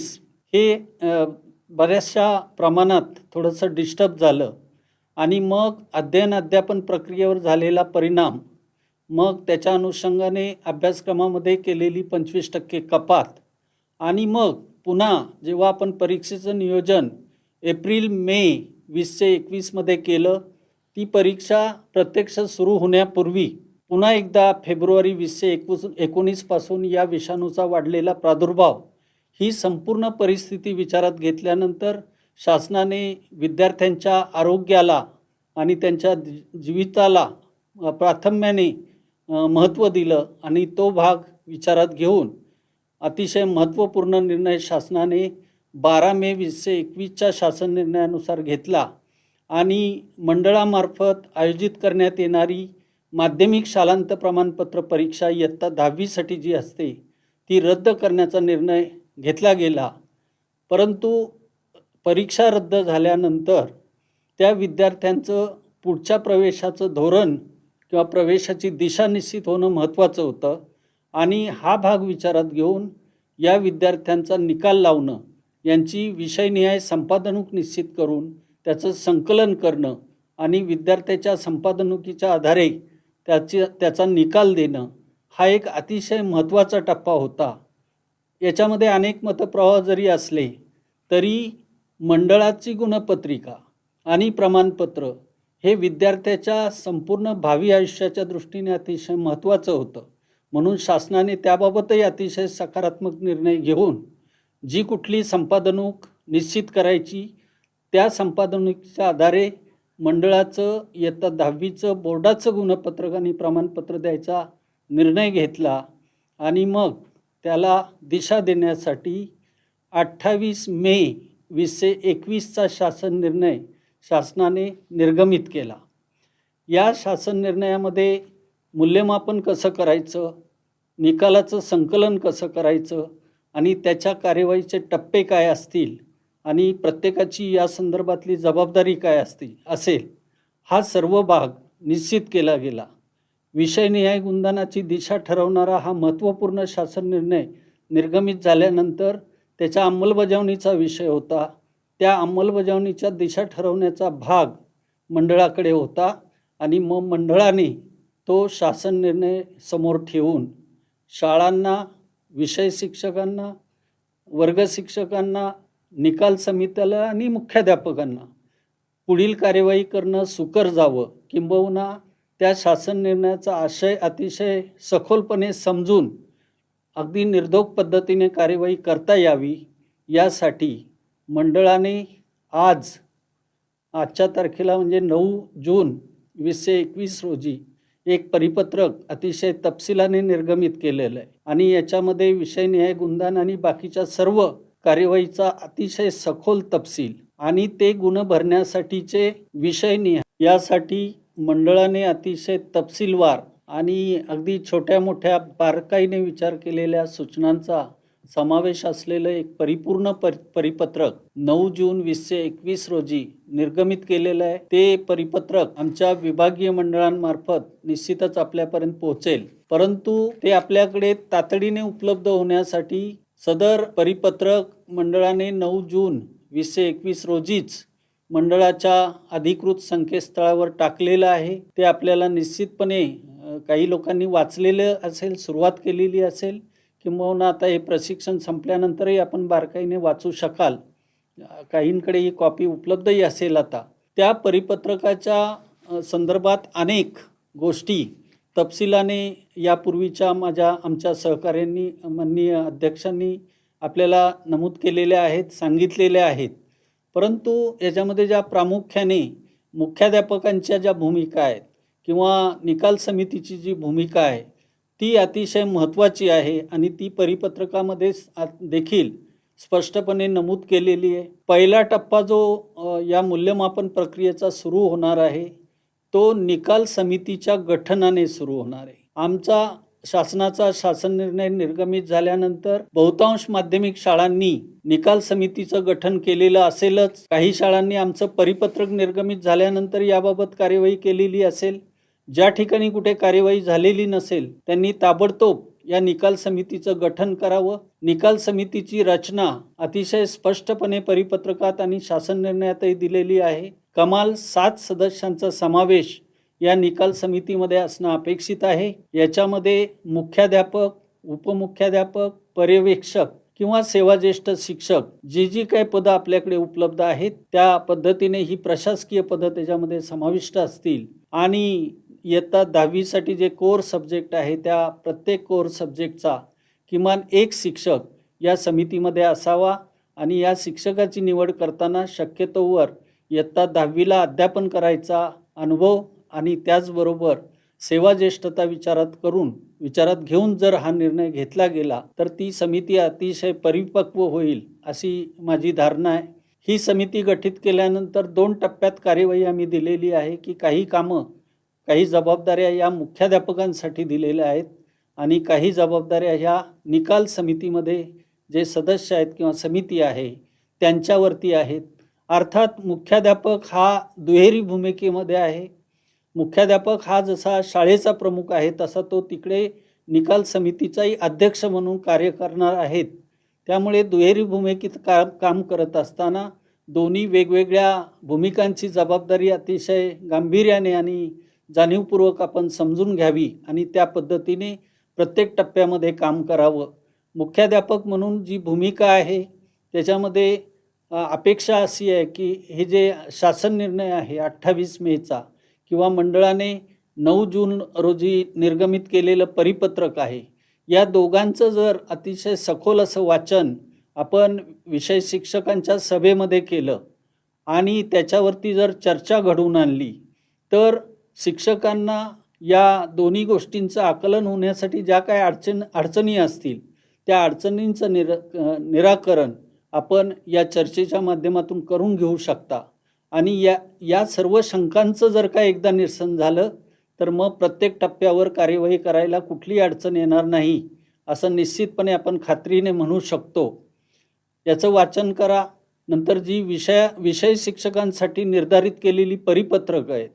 हे बऱ्याचशा प्रमाणात थोडंसं डिस्टर्ब झालं आणि मग अध्ययन अध्यापन प्रक्रियेवर झालेला परिणाम, मग त्याच्या अनुषंगाने अभ्यासक्रमामध्ये केलेली 25% कपात आणि मग पुन्हा जेव्हा आपण परीक्षेचं नियोजन एप्रिल-मे 2021 केलं, ती परीक्षा प्रत्यक्ष सुरू होण्यापूर्वी पुन्हा एकदा फेब्रुवारी 2019 पासून या विषाणूचा वाढलेला प्रादुर्भाव, ही संपूर्ण परिस्थिती विचारात घेतल्यानंतर शासनाने विद्यार्थ्यांच्या आरोग्याला आणि त्यांच्या जीविताला प्राधान्याने महत्त्व दिलं आणि तो भाग विचारात घेऊन अतिशय महत्त्वपूर्ण निर्णय शासनाने 12 मे 2021च्या शासन निर्णयानुसार घेतला आणि मंडळामार्फत आयोजित करण्यात येणारी माध्यमिक शालांत प्रमाणपत्र परीक्षा इयत्ता 10वीसाठी जी असते ती रद्द करण्याचा निर्णय घेतला गेला. परंतु परीक्षा रद्द झाल्यानंतर त्या विद्यार्थ्यांचं पुढच्या प्रवेशाचं धोरण किंवा प्रवेशाची दिशा निश्चित होणं महत्त्वाचं होतं आणि हा भाग विचारात घेऊन या विद्यार्थ्यांचा निकाल लावणं, यांची विषयनिहाय संपादनूक निश्चित करून त्याचं संकलन करणं आणि विद्यार्थ्याच्या संपादनुकीच्या आधारे त्याचा निकाल देणं हा एक अतिशय महत्त्वाचा टप्पा होता. याच्यामध्ये अनेक मतप्रवाह जरी असले तरी मंडळाची गुणपत्रिका आणि प्रमाणपत्र हे विद्यार्थ्याच्या संपूर्ण भावी आयुष्याच्या दृष्टीने अतिशय महत्त्वाचं होतं. म्हणून शासनाने त्याबाबतही अतिशय सकारात्मक निर्णय घेऊन जी कुठली संपादनूक निश्चित करायची त्या संपादनुकीच्या आधारे मंडळाचं इयत्ता 10वीचं बोर्डाचं गुणपत्रक आणि प्रमाणपत्र द्यायचा निर्णय घेतला आणि मग त्याला दिशा देण्यासाठी 28 मे 2021चा शासन निर्णय शासनाने निर्गमित केला. या शासन निर्णयामध्ये मूल्यमापन कसं करायचं, निकालाचं संकलन कसं करायचं आणि त्याच्या कार्यवाहीचे टप्पे काय असतील आणि प्रत्येकाची या संदर्भातली जबाबदारी काय असेल हा सर्व भाग निश्चित केला गेला. विषयनिहाय गुणदानाची दिशा ठरवणारा हा महत्त्वपूर्ण शासन निर्णय निर्गमित झाल्यानंतर त्याच्या अंमलबजावणीचा विषय होता. त्या अंमलबजावणीच्या दिशा ठरवण्याचा भाग मंडळाकडे होता आणि मग मंडळाने तो शासन निर्णय समोर ठेवून शाळांना, विषय शिक्षकांना, वर्ग शिक्षकांना, निकाल समित्याला आणि मुख्याध्यापकांना पुढील कार्यवाही करणं सुकर जावं किंबहुना त्या शासन निर्णयाचा आशय अतिशय सखोलपणे समजून अगदी निर्धोक पद्धतीने कार्यवाही करता यावी यासाठी मंडळाने आजच्या तारखेला म्हणजे 9 जून 2021 रोजी एक परिपत्रक अतिशय तपशिलाने निर्गमित केलेलं आहे आणि याच्यामध्ये विषयनिहाय गुणदान आणि बाकीच्या सर्व कार्यवाहीचा अतिशय सखोल तपशील आणि ते गुण भरण्यासाठीचे विषयनिहाय यासाठी मंडळाने अतिशय तपशीलवार आणि अगदी छोट्या मोठ्या बारकाईने विचार केलेल्या सूचनांचा समावेश असलेलं एक परिपूर्ण परिपत्रक 9 जून 2021 रोजी निर्गमित केलेलं आहे. ते परिपत्रक आमच्या विभागीय मंडळांमार्फत निश्चितच आपल्यापर्यंत पोहोचेल, परंतु ते आपल्याकडे तातडीने उपलब्ध होण्यासाठी सदर परिपत्रक मंडळाने 9 जून 2021 रोजीच मंडळाच्या अधिकृत संकेतस्थळावर टाकलेलं आहे. ते आपल्याला निश्चितपणे काही लोकांनी वाचलेलं असेल, सुरुवात केलेली असेल किंबहुना आता हे प्रशिक्षण संपल्यानंतरही आपण बारकाईने वाचू शकाल. काहींकडे ही कॉपी उपलब्धही असेल. आता त्या परिपत्रकाच्या संदर्भात अनेक गोष्टी तपशिलाने यापूर्वीच्या आमच्या सहकाऱ्यांनी, माननीय अध्यक्षांनी आपल्याला नमूद केलेल्या आहेत, सांगितलेल्या आहेत. परंतु याच्यामध्ये ज्या प्रामुख्याने मुख्याध्यापकांच्या ज्या भूमिका आहेत किंवा निकाल समितीची जी भूमिका आहे ती अतिशय महत्त्वाची आहे आणि ती परिपत्रकामध्ये देखील स्पष्टपणे नमूद केलेली आहे. पहिला टप्पा जो या मूल्यमापन प्रक्रियेचा सुरू होणार आहे तो निकाल समितीच्या गठनाने सुरू होणार आहे. आमचा शासनाचा शासन निर्णय निर्गमित झाल्यानंतर बहुतांश माध्यमिक शाळांनी निकाल समितीचं गठन केलेलं असेलच. काही शाळांनी आमचं परिपत्रक निर्गमित झाल्यानंतर याबाबत कार्यवाही केलेली असेल. ज्या ठिकाणी कुठे कार्यवाही झालेली नसेल त्यांनी ताबडतोब या निकाल समितीचं गठन करावं. निकाल समितीची रचना अतिशय स्पष्टपणे परिपत्रकात आणि शासन निर्णयातही दिलेली आहे. कमाल 7 सदस्यांचा समावेश या निकाल समितीमध्ये असणं अपेक्षित आहे. याच्यामध्ये मुख्याध्यापक, उपमुख्याध्यापक, पर्यवेक्षक किंवा सेवाज्येष्ठ शिक्षक जी काही पदं आपल्याकडे उपलब्ध आहेत त्या पद्धतीने ही प्रशासकीय पदं त्याच्यामध्ये समाविष्ट असतील. आणि इयत्ता 10वीसाठी जे कोर सब्जेक्ट आहे त्या प्रत्येक कोर सब्जेक्टचा किमान एक शिक्षक या समितीमध्ये असावा. आणि या शिक्षकाची निवड करताना शक्यतोवर इयत्ता 10वीला अध्यापन करायचा अनुभव आणि त्याचबरोबर सेवाज्येष्ठता विचारात घेऊन जर हा निर्णय घेतला गेला तर ती समिती अतिशय परिपक्व होईल अशी माझी धारणा आहे. ही समिती गठीत केल्यानंतर 2 टप्प्यात कार्यवाही आम्ही दिलेली आहे की काही कामं, काही जबाबदाऱ्या या मुख्याध्यापकांसाठी दिलेल्या आहेत आणि काही जबाबदाऱ्या ह्या निकाल समितीमध्ये जे सदस्य आहेत किंवा समिती आहे त्यांच्यावरती आहेत. अर्थात मुख्याध्यापक हा दुहेरी भूमिकेमध्ये आहे. मुख्याध्यापक हा जसा शाळेचा प्रमुख आहे तसा तो तिकडे निकाल समितीचाही अध्यक्ष म्हणून कार्य करणार आहेत. त्यामुळे दुहेरी भूमिकेत काम करत असताना दोन्ही वेगवेगळ्या भूमिकांची जबाबदारी अतिशय गांभीर्याने आणि जाणीवपूर्वक आपण समजून घ्यावी आणि त्या पद्धतीने प्रत्येक टप्प्यामध्ये काम करावं. मुख्याध्यापक म्हणून जी भूमिका आहे त्याच्यामध्ये अपेक्षा अशी आहे की हे जे शासन निर्णय आहे 28 मेचा किंवा मंडळाने 9 जून रोजी निर्गमित केलेलं परिपत्रक आहे, या दोघांचं जर अतिशय सखोल असं वाचन आपण विषय शिक्षकांच्या सभेमध्ये केलं आणि त्याच्यावरती जर चर्चा घडवून आणली तर शिक्षकांना या दोन्ही गोष्टींचं आकलन होण्यासाठी ज्या काही अडचणी असतील त्या अडचणींचं निराकरण आपण या चर्चेच्या माध्यमातून करून घेऊ शकता. आणि या सर्व शंकांचं जर का एकदा निरसन झालं तर मग प्रत्येक टप्प्यावर कार्यवाही करायला कुठलीही अडचण येणार नाही असं निश्चितपणे आपण खात्रीने म्हणू शकतो. याचं वाचन करा. नंतर जी विषय शिक्षकांसाठी निर्धारित केलेली परिपत्रक आहेत,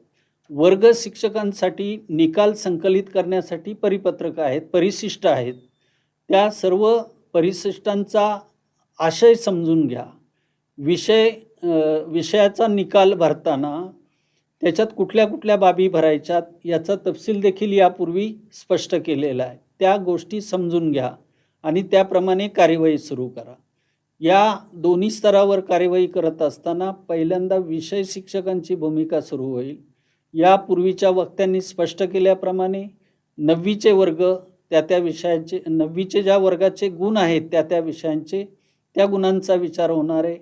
वर्ग शिक्षकांसाठी निकाल संकलित करण्यासाठी परिपत्रक आहेत, परिशिष्ट आहेत, त्या सर्व परिशिष्टांचा आशय समजून घ्या. विषयाचा निकाल भरताना त्याच्यात कुठल्या कुठल्या बाबी भरायच्यात याचा तपशील देखील यापूर्वी स्पष्ट केलेला आहे. त्या गोष्टी समजून घ्या आणि त्याप्रमाणे कार्यवाही सुरू करा. या दोन्ही स्तरावर कार्यवाही करत असताना पहिल्यांदा विषय शिक्षकांची भूमिका सुरू होईल. यापूर्वीच्या वक्त्यांनी स्पष्ट केल्याप्रमाणे 9वीचे वर्ग त्या विषयाचे, 9वीचे ज्या वर्गाचे गुण आहेत त्या विषयांचे त्या गुणांचा विचार होणार आहे.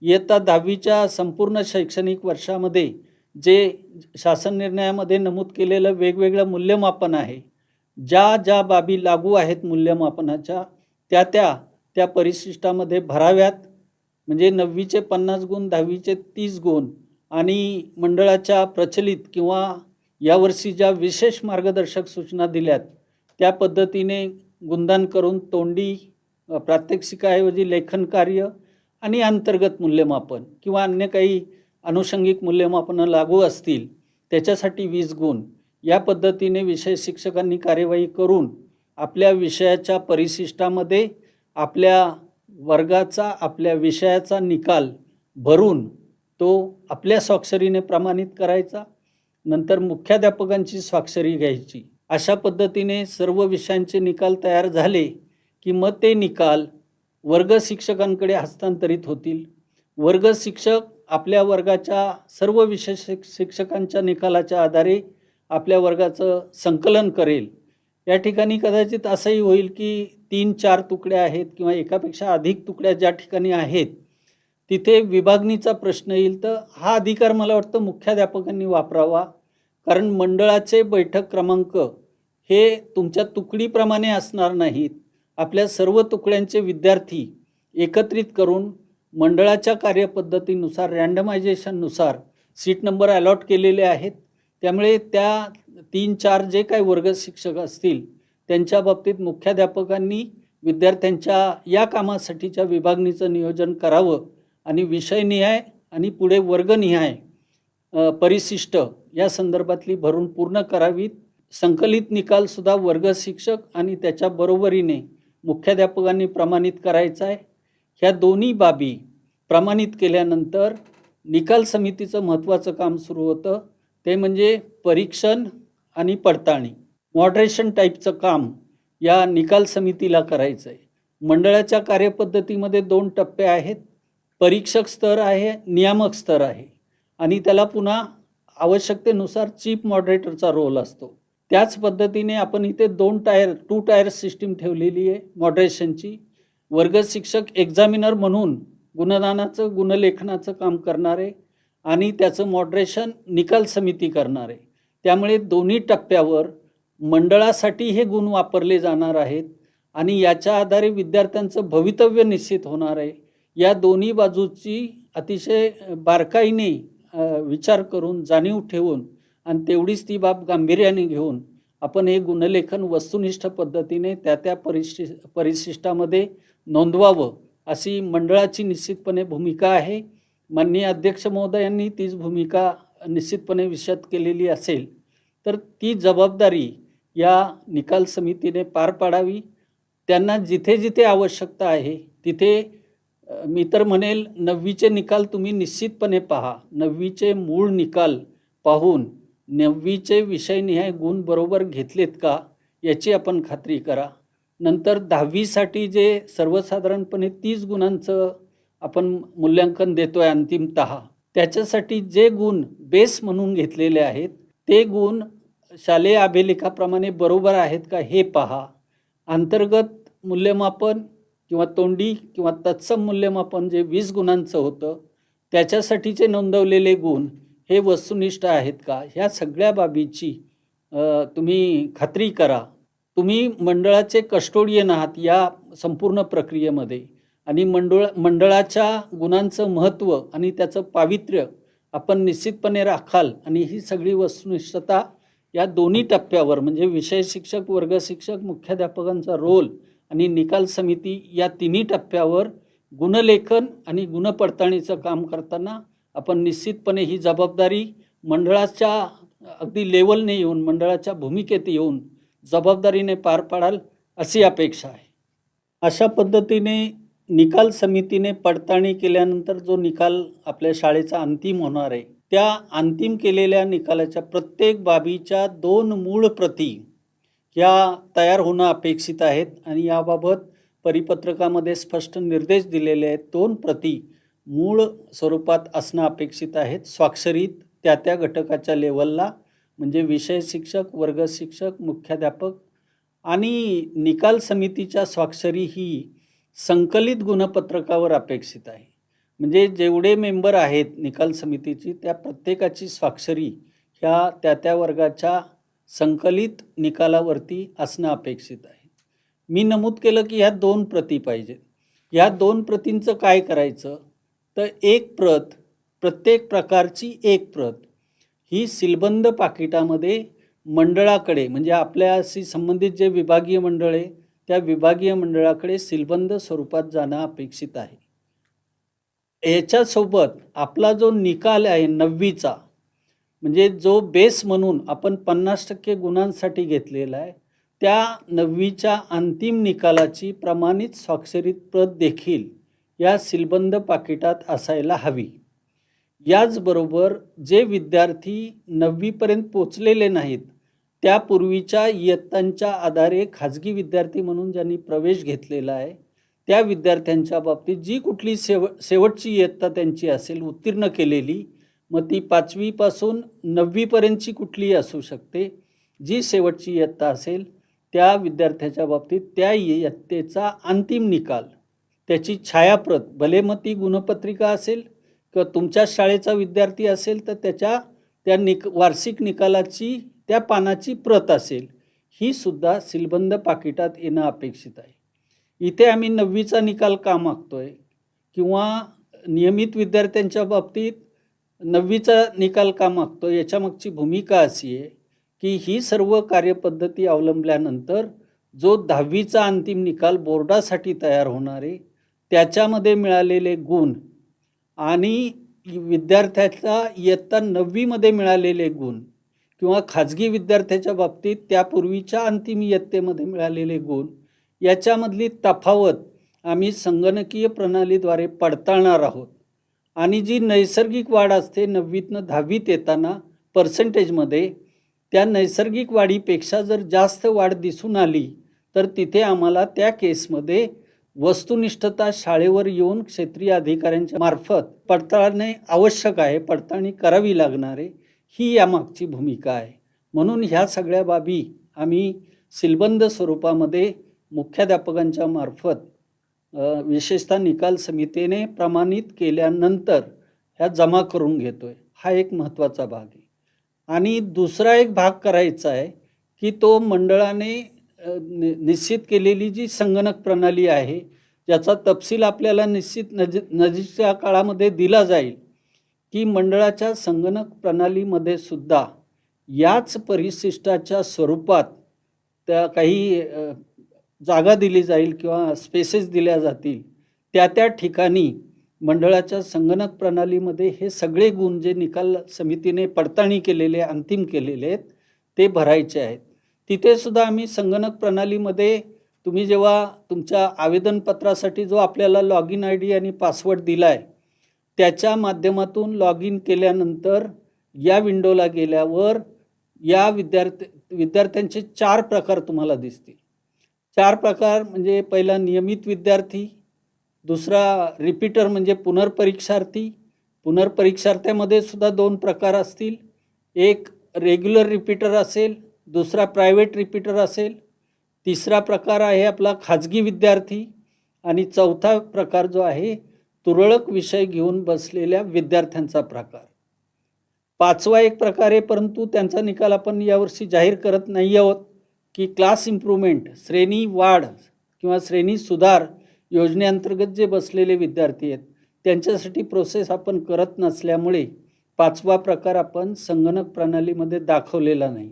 इयत्ता 10वीच्या संपूर्ण शैक्षणिक वर्षामध्ये जे शासन निर्णयामध्ये नमूद केलेलं वेगवेगळं मूल्यमापन आहे, ज्या बाबी लागू आहेत मूल्यमापनाच्या त्या परिशिष्टामध्ये भराव्यात. म्हणजे 9वीचे 50 गुण, 10वीचे 30 गुण आणि मंडळाच्या प्रचलित किंवा यावर्षी ज्या विशेष मार्गदर्शक सूचना दिल्यात त्या पद्धतीने गुणदान करून तोंडी प्रात्यक्षिकाऐवजी लेखन कार्य आणि अंतर्गत मूल्यमापन किंवा अन्य काही अनुषंगिक मूल्यमापनं लागू असतील त्याच्यासाठी 20 गुण, या पद्धतीने विषय शिक्षकांनी कार्यवाही करून आपल्या विषयाच्या परिशिष्टामध्ये आपल्या वर्गाचा, आपल्या विषयाचा निकाल भरून तो आपल्या स्वाक्षरीने प्रमाणित करायचा. नंतर मुख्याध्यापकांची स्वाक्षरी घ्यायची. अशा पद्धतीने सर्व विषयांचे निकाल तयार झाले की मग ते निकाल वर्ग शिक्षकांकडे हस्तांतरित होतील. वर्ग शिक्षक आपल्या वर्गाच्या सर्व विषय शिक्षकांच्या निकालाच्या आधारे आपल्या वर्गाचं संकलन करेल. या ठिकाणी कदाचित असंही होईल की 3-4 तुकड्या आहेत किंवा एकापेक्षा अधिक तुकड्या ज्या ठिकाणी आहेत तिथे विभागणीचा प्रश्न येईल. तर हा अधिकार मला वाटतं मुख्याध्यापकांनी वापरावा. कारण मंडळाचे बैठक क्रमांक हे तुमच्या तुकडीप्रमाणे असणार नाहीत. आपल्या सर्व तुकड्यांचे विद्यार्थी एकत्रित करून मंडळाच्या कार्यपद्धतीनुसार रँडमायझेशननुसार सीट नंबर अलॉट केलेले आहेत. त्यामुळे त्या 3-4 जे काही वर्ग शिक्षक असतील त्यांच्या बाबतीत मुख्याध्यापकांनी विद्यार्थ्यांच्या या कामासाठीच्या विभागणीचं नियोजन करावं आणि विषयनिहाय आणि पुढे वर्गनिहाय परिशिष्ट या संदर्भातली भरून पूर्ण करावीत. संकलित निकालसुद्धा वर्ग शिक्षक आणि त्याच्या बरोबरीने मुख्याध्यापकांनी प्रमाणित करायचा आहे. ह्या दोन्ही बाबी प्रमाणित केल्यानंतर निकाल समितीचं महत्त्वाचं काम सुरू होतं, ते म्हणजे परीक्षण आणि पडताळणी. मॉडरेशन टाईपचं काम या निकाल समितीला करायचं आहे. मंडळाच्या कार्यपद्धतीमध्ये 2 टप्पे आहेत. परीक्षक स्तर आहे, नियामक स्तर आहे आणि त्याला पुन्हा आवश्यकतेनुसार चीफ मॉडरेटरचा रोल असतो. त्याच पद्धतीने आपण इथे 2 टायर सिस्टीम ठेवलेली आहे मॉडरेशनची. वर्ग शिक्षक एक्झामिनर म्हणून गुणदानाचं गुणलेखनाचं काम करणार आहे आणि त्याचं मॉडरेशन निकाल समिती करणार आहे. त्यामुळे दोन्ही टप्प्यावर मंडळासाठी हे गुण वापरले जाणार आहेत आणि याच्या आधारे विद्यार्थ्यांचं भवितव्य निश्चित होणार आहे. या दोन्ही बाजूची अतिशय बारकाईने विचार करून, जाणीव ठेवून आणि तेवढीच ती बाब गांभीर्याने घेऊन आपण हे गुणलेखन वस्तुनिष्ठ पद्धतीने त्या परिशिष्टामध्ये नोंदवावं अशी मंडळाची निश्चितपणे भूमिका आहे. माननीय अध्यक्ष महोदयांनी तीच भूमिका निश्चितपणे विशद केलेली असेल तर ती जबाबदारी या निकाल समितीने पार पाडावी. त्यांना जिथे जिथे आवश्यकता आहे तिथे मी तर म्हणेल 9वीचे निकाल तुम्ही निश्चितपणे पहा. 9वीचे मूळ निकाल पाहून 9वीचे विषयनिहाय गुण बरोबर घेतलेत का याची आपण खात्री करा. नंतर 10वीसाठी जे सर्वसाधारणपणे 30 गुणांचं आपण मूल्यांकन देतो आहे अंतिमतः, त्याच्यासाठी जे गुण बेस म्हणून घेतलेले आहेत ते गुण शालेय अभिलेखाप्रमाणे बरोबर आहेत का हे पहा. अंतर्गत मूल्यमापन किंवा तोंडी किंवा तत्सम मूल्यमापन जे 20 गुणांचं होतं त्याच्यासाठीचे नोंदवलेले गुण हे वस्तुनिष्ठ आहेत का, ह्या सगळ्या बाबीची तुम्ही खात्री करा. तुम्ही मंडळाचे कस्टोडियन आहात या संपूर्ण प्रक्रियेमध्ये आणि मंडळाच्या गुणांचं महत्त्व आणि त्याचं पावित्र्य आपण निश्चितपणे राखाल आणि ही सगळी वस्तुनिष्ठता या दोन्ही टप्प्यावर म्हणजे विषय शिक्षक, वर्ग शिक्षक, मुख्याध्यापकांचा रोल आणि निकाल समिती या तिन्ही टप्प्यावर गुणलेखन आणि गुणपडताळणीचं काम करताना आपण निश्चितपणे ही जबाबदारी मंडळाच्या अगदी लेवलने येऊन, मंडळाच्या भूमिकेत येऊन जबाबदारीने पार पाडाल अशी अपेक्षा आहे. अशा पद्धतीने निकाल समितीने पडताळणी केल्यानंतर जो निकाल आपल्या शाळेचा अंतिम होणार आहे त्या अंतिम केलेल्या निकालाच्या प्रत्येक बाबीच्या 2 मूळ प्रती ह्या तयार होणं अपेक्षित आहेत आणि याबाबत परिपत्रकामध्ये स्पष्ट निर्देश दिलेले आहेत. 2 प्रती मूळ स्वरूपात असणं अपेक्षित आहेत, स्वाक्षरीत त्या घटकाच्या लेवलला म्हणजे विषय शिक्षक, वर्ग शिक्षक, मुख्याध्यापक. आणि निकाल समितीच्या स्वाक्षरी ही संकलित गुणपत्रकावर अपेक्षित आहे. म्हणजे जेवढे मेंबर आहेत निकाल समितीची त्या प्रत्येकाची स्वाक्षरी ह्या त्या वर्गाच्या संकलित निकालावरती असणं अपेक्षित आहे. मी नमूद केलं की ह्या 2 प्रती पाहिजेत. ह्या 2 प्रतींचं काय करायचं तर एक प्रत, प्रत्येक प्रकारची एक प्रत ही सीलबंद पाकिटामध्ये मंडळाकडे म्हणजे आपल्याशी संबंधित जे विभागीय मंडळ आहे त्या विभागीय मंडळाकडे सीलबंद स्वरूपात जाणं अपेक्षित आहे. याच्यासोबत आपला जो निकाल आहे 9वीचा म्हणजे जो बेस म्हणून आपण 50% गुणांसाठी घेतलेला आहे त्या 9वीच्या अंतिम निकालाची प्रमाणित स्वाक्षरित प्रत देखील या सीलबंद पाकिटात असायला हवी. याचबरोबर जे विद्यार्थी 9वीपर्यंत पोचलेले नाहीत त्यापूर्वीच्या इयत्तांच्या आधारे खाजगी विद्यार्थी म्हणून ज्यांनी प्रवेश घेतलेला आहे त्या विद्यार्थ्यांच्या बाबतीत जी कुठली शेवटची इयत्ता त्यांची असेल उत्तीर्ण केलेली, मग ती 5वी पासून 9वीपर्यंतची कुठलीही असू शकते, जी शेवटची इयत्ता असेल त्या विद्यार्थ्याच्या बाबतीत त्या इयत्तेचा अंतिम निकाल त्याची छायाप्रत, भले मग ती गुणपत्रिका असेल किंवा तुमच्या शाळेचा विद्यार्थी असेल तर त्या वार्षिक निकालाची त्या पानाची प्रत असेल, ही सुद्धा सीलबंद पाकिटात येणं अपेक्षित आहे. इथे आम्ही 9वीचा निकाल का मागतोय किंवा नियमित विद्यार्थ्यांच्या बाबतीत 9वीचा निकाल का मागतो, याच्यामागची भूमिका अशी आहे की ही सर्व कार्यपद्धती अवलंबल्यानंतर जो 10वीचा अंतिम निकाल बोर्डासाठी तयार होणार आहे त्याच्यामध्ये मिळालेले गुण आणि विद्यार्थ्याचा इयत्ता 9वीमध्ये मिळालेले गुण किंवा खाजगी विद्यार्थ्याच्या बाबतीत त्यापूर्वीच्या अंतिम इयत्तेमध्ये मिळालेले गुण याच्यामधली तफावत आम्ही संगणकीय प्रणालीद्वारे पडताळणार आहोत. आणि जी नैसर्गिक वाढ असते 9वीतनं 10वीत येताना पर्सेंटेजमध्ये, त्या नैसर्गिक वाढीपेक्षा जर जास्त वाढ दिसून आली तर तिथे आम्हाला त्या केसमध्ये वस्तुनिष्ठता शाळेवर येऊन क्षेत्रीय अधिकाऱ्यांच्या मार्फत पडताळणे आवश्यक आहे, पडताळणी करावी लागणार आहे. ही यामागची भूमिका आहे. म्हणून ह्या सगळ्या बाबी आम्ही सीलबंद स्वरूपामध्ये मुख्याध्यापकांच्या मार्फत विशेषतः निकाल समितीने प्रमाणित केल्यानंतर ह्या जमा करून घेतोय. हा एक महत्त्वाचा भाग आहे. आणि दुसरा एक भाग करायचा आहे की तो मंडळाने निश्चित केलेली जी संगणक प्रणाली आहे ज्याचा तपशील आपल्याला निश्चित नजीकच्या काळामध्ये दिला जाईल की मंडळाच्या संगणक प्रणालीमध्ये सुद्धा याच परिशिष्टाच्या स्वरूपात त्या काही जागा दिली जाईल किंवा स्पेसेस दिल्या जातील. त्या ठिकाणी मंडळाच्या संगणक प्रणालीमध्ये हे सगळे गुण जे निकाल समितीने पडताळणी केलेले अंतिम केलेले आहेत ते भरायचे आहेत. तिथे सुद्धा आम्ही संगणक प्रणालीमध्ये तुम्ही जेव्हा तुमच्या आवेदनपत्रासाठी जो आपल्याला लॉग इन ID आणि पासवर्ड दिला आहे त्याच्या माध्यमातून लॉग इन केल्यानंतर या विंडोला गेल्यावर या विद्यार्थ्यांचे 4 प्रकार तुम्हाला दिसतील. 4 प्रकार म्हणजे पहिला नियमित विद्यार्थी, दुसरा रिपीटर म्हणजे पुनर्परीक्षार्थी. पुनर्परीक्षार्थ्यामध्ये सुद्धा 2 प्रकार असतील. एक रेग्युलर रिपीटर असेल, दुसरा प्रायव्हेट रिपीटर असेल. तिसरा प्रकार आहे आपला खाजगी विद्यार्थी आणि चौथा प्रकार जो आहे तुरळक विषय घेऊन बसलेल्या विद्यार्थ्यांचा प्रकार. 5वा एक प्रकार आहे परंतु त्यांचा निकाल आपण यावर्षी जाहीर करत नाही आहोत की क्लास इम्प्रूव्हमेंट श्रेणी वाढ किंवा श्रेणी सुधार योजनेअंतर्गत जे बसलेले विद्यार्थी आहेत त्यांच्यासाठी प्रोसेस आपण करत नसल्यामुळे 5वा प्रकार आपण संगणक प्रणालीमध्ये दाखवलेला नाही.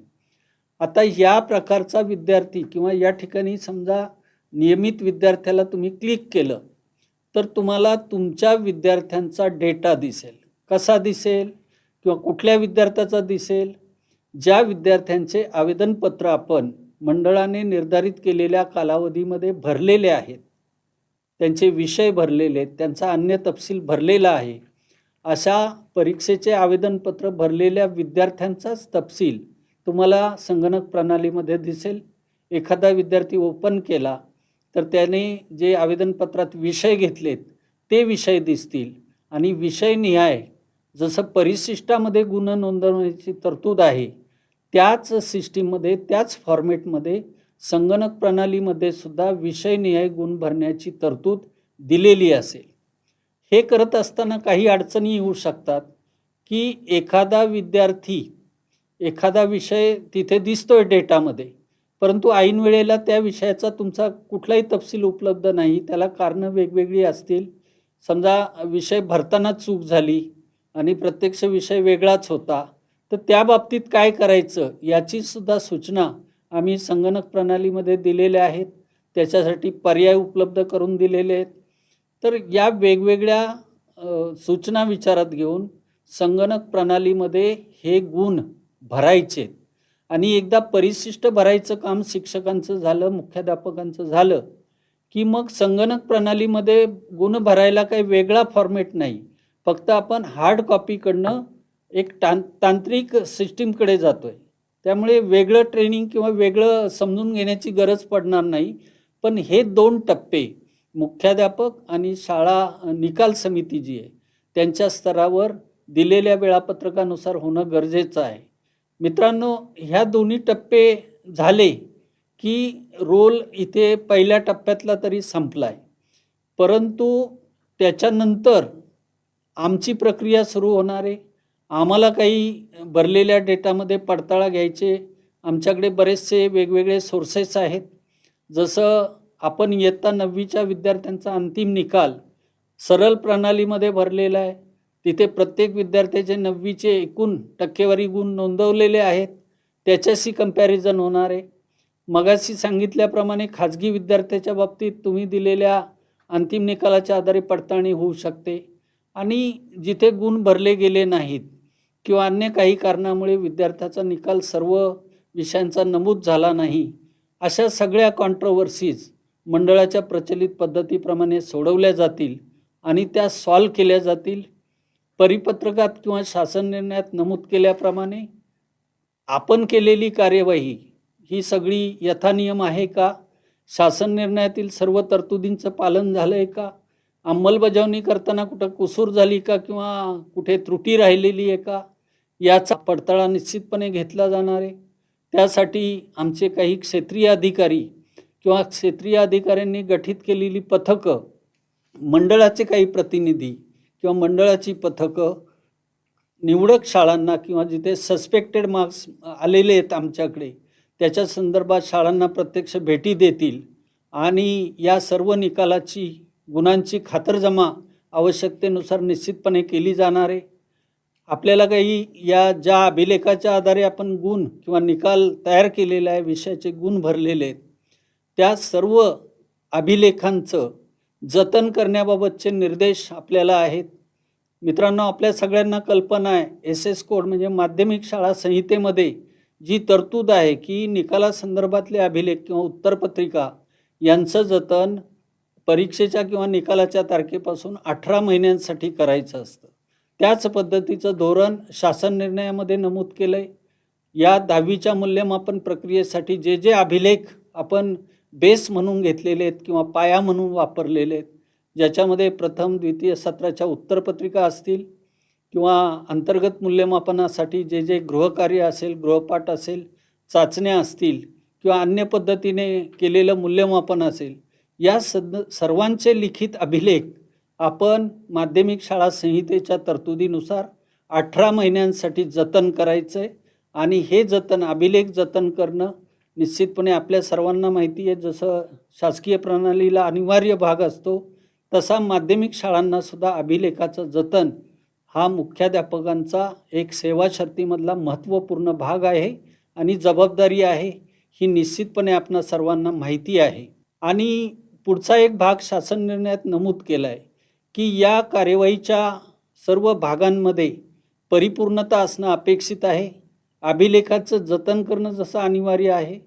आता या प्रकारचा विद्यार्थी किंवा या ठिकाणी समजा नियमित विद्यार्थ्याला तुम्ही क्लिक केलं तर तुम्हाला तुमच्या विद्यार्थ्यांचा डेटा दिसेल. कसा दिसेल किंवा कुठल्या विद्यार्थ्याचा दिसेल? ज्या विद्यार्थ्यांचे आवेदनपत्र आपण मंडळाने निर्धारित केलेल्या कालावधीमध्ये भरलेले आहेत, त्यांचे विषय भरलेले आहेत, त्यांचा अन्य तपशील भरलेला आहे, अशा परीक्षेचे आवेदनपत्र भरलेल्या विद्यार्थ्यांचाच तपशील तुम्हाला संगणक प्रणालीमध्ये दिसेल. एखादा विद्यार्थी ओपन केला तर त्याने जे आवेदनपत्रात विषय घेतलेत ते विषय दिसतील आणि विषयनिहाय जसं परिशिष्टामध्ये गुण नोंदवण्याची तरतूद आहे त्याच सिस्टीममध्ये त्याच फॉर्मॅटमध्ये संगणक प्रणालीमध्ये सुद्धा विषयनिहाय गुण भरण्याची तरतूद दिलेली असेल. हे करत असताना काही अडचणी येऊ शकतात की एखादा विद्यार्थी एखादा विषय तिथे दिसतोय डेटामध्ये परंतु ऐन वेळेला त्या विषयाचा तुमचा कुठलाही तपशील उपलब्ध नाही. त्याला कारणं वेगवेगळी असतील. समजा विषय भरताना चूक झाली आणि प्रत्यक्ष विषय वेगळाच होता तर त्या बाबतीत काय करायचं याची सुद्धा सूचना आम्ही संगणक प्रणालीमध्ये दिलेल्या आहेत. त्याच्यासाठी पर्याय उपलब्ध करून दिलेले आहेत. तर या वेगवेगळ्या सूचना विचारात घेऊन संगणक प्रणालीमध्ये हे गुण भरायचे आणि एकदा परिशिष्ट भरायचं काम शिक्षकांचं झालं, मुख्याध्यापकांचं झालं की मग संगणक प्रणालीमध्ये गुण भरायला काही वेगळा फॉर्मॅट नाही. फक्त आपण हार्ड कॉपीकडनं एक तांत्रिक सिस्टीमकडे जातोय. त्यामुळे वेगळं ट्रेनिंग किंवा वेगळं समजून घेण्याची गरज पडणार नाही. पण हे 2 टप्पे मुख्याध्यापक आणि शाळा निकाल समिती जी आहे त्यांच्या स्तरावर दिलेल्या वेळापत्रकानुसार होणं गरजेचं आहे. मित्रांनो, ह्या दोन्ही टप्पे झाले की रोल इथे पहिल्या टप्प्यातला तरी संपला आहे. परंतु त्याच्यानंतर आमची प्रक्रिया सुरू होणार आहे. आम्हाला काही भरलेल्या डेटामध्ये पडताळा घ्यायचे. आमच्याकडे बरेचसे वेगवेगळे सोर्सेस आहेत. जसं आपण इयत्ता 9वीच्या विद्यार्थ्यांचा अंतिम निकाल सरळ प्रणालीमध्ये भरलेला आहे. तिथे प्रत्येक विद्यार्थ्याचे 9वीचे एकूण टक्केवारी गुण नोंदवलेले आहेत, त्याच्याशी कंपॅरिझन होणार आहे. मगाशी सांगितल्याप्रमाणे खाजगी विद्यार्थ्याच्या बाबतीत तुम्ही दिलेल्या अंतिम निकालाच्या आधारे पडताळणी होऊ शकते. आणि जिथे गुण भरले गेले नाहीत किंवा अन्य काही कारणामुळे विद्यार्थ्याचा निकाल सर्व विषयांचा नमूद झाला नाही, अशा सगळ्या कॉन्ट्रोवर्सीज मंडळाच्या प्रचलित पद्धतीप्रमाणे सोडवल्या जातील आणि त्या सॉल्व केल्या जातील. परिपत्रकात किंवा शासन निर्णयात नमूद केल्याप्रमाणे आपण केलेली कार्यवाही ही सगळी यथानियम आहे का, शासन निर्णयातील सर्व तरतुदींचं पालन झालं आहे का, अंमलबजावणी करताना कुठं कुसूर झाली का किंवा कुठे त्रुटी राहिलेली आहे का, याचा पडताळा निश्चितपणे घेतला जाणार आहे. त्यासाठी आमचे काही क्षेत्रीय अधिकारी किंवा क्षेत्रीय अधिकाऱ्यांनी गठीत केलेली पथकं, मंडळाचे काही प्रतिनिधी किंवा मंडळाची पथकं निवडक शाळांना किंवा जिथे सस्पेक्टेड मार्क्स आलेले आहेत आमच्याकडे त्याच्या संदर्भात शाळांना प्रत्यक्ष भेटी देतील आणि या सर्व निकालाची गुणांची खातरजमा आवश्यकतेनुसार निश्चितपणे केली जाणार आहे. आपल्याला काही या ज्या अभिलेखाच्या आधारे आपण गुण किंवा निकाल तयार केलेला आहे, विषयाचे गुण भरलेले आहेत, त्या सर्व अभिलेखांचं जतन करण्याबाबतचे निर्देश आपल्याला आहेत. मित्रांनो, आपल्या सगळ्यांना कल्पना आहे SS कोड म्हणजे माध्यमिक शाळा संहितेमध्ये जी तरतूद आहे की निकालासंदर्भातले अभिलेख किंवा उत्तरपत्रिका यांचं जतन परीक्षेच्या किंवा निकालाच्या तारखेपासून 18 महिन्यांसाठी करायचं असतं. त्याच पद्धतीचं धोरण शासन निर्णयामध्ये नमूद केलं आहे. या 10वीच्या मूल्यमापन प्रक्रियेसाठी जे जे अभिलेख आपण बेस म्हणून घेतलेले आहेत किंवा पाया म्हणून वापरलेले आहेत, ज्याच्यामध्ये प्रथम द्वितीय सत्राच्या उत्तरपत्रिका असतील किंवा अंतर्गत मूल्यमापनासाठी जे जे गृहकार्य असेल, गृहपाठ असेल, चाचण्या असतील किंवा अन्य पद्धतीने केलेलं मूल्यमापन असेल, या सर्वांचे लिखित अभिलेख आपण माध्यमिक शाळा संहितेच्या तरतुदीनुसार 18 महिन्यांसाठी जतन करायचं आहे. आणि हे जतन, अभिलेख जतन करणं निश्चितपणे आपल्या सर्वांना माहिती आहे, जसं शासकीय प्रणालीला अनिवार्य भाग असतो तसा माध्यमिक शाळांनासुद्धा अभिलेखाचं जतन हा मुख्याध्यापकांचा एक सेवा शर्तीमधला महत्त्वपूर्ण भाग आहे आणि जबाबदारी आहे. ही निश्चितपणे आपणा सर्वांना माहिती आहे. आणि पुढचा एक भाग शासन निर्णयात नमूद केला आहे की या कार्यवाहीच्या सर्व भागांमध्ये परिपूर्णता असणं अपेक्षित आहे. अभिलेखाचं जतन करणं जसं अनिवार्य आहे,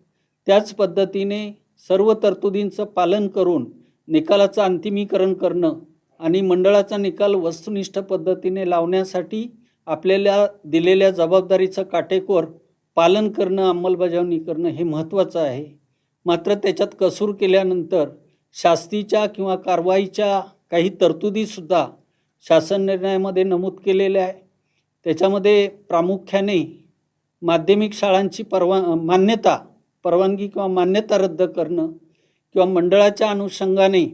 त्याच पद्धतीने सर्व तरतुदींचं पालन करून निकालाचं अंतिमीकरण करणं आणि मंडळाचा निकाल वस्तुनिष्ठ पद्धतीने लावण्यासाठी आपल्याला दिलेल्या जबाबदारीचं काटेकोर पालन करणं, अंमलबजावणी करणं हे महत्त्वाचं आहे. मात्र त्याच्यात कसूर केल्यानंतर शास्तीच्या किंवा कारवाईच्या काही तरतुदीसुद्धा शासन निर्णयामध्ये नमूद केलेल्या आहे. त्याच्यामध्ये प्रामुख्याने माध्यमिक शाळांची परवानगी किंवा मान्यता रद्द करणं किंवा मंडळाच्या अनुषंगाने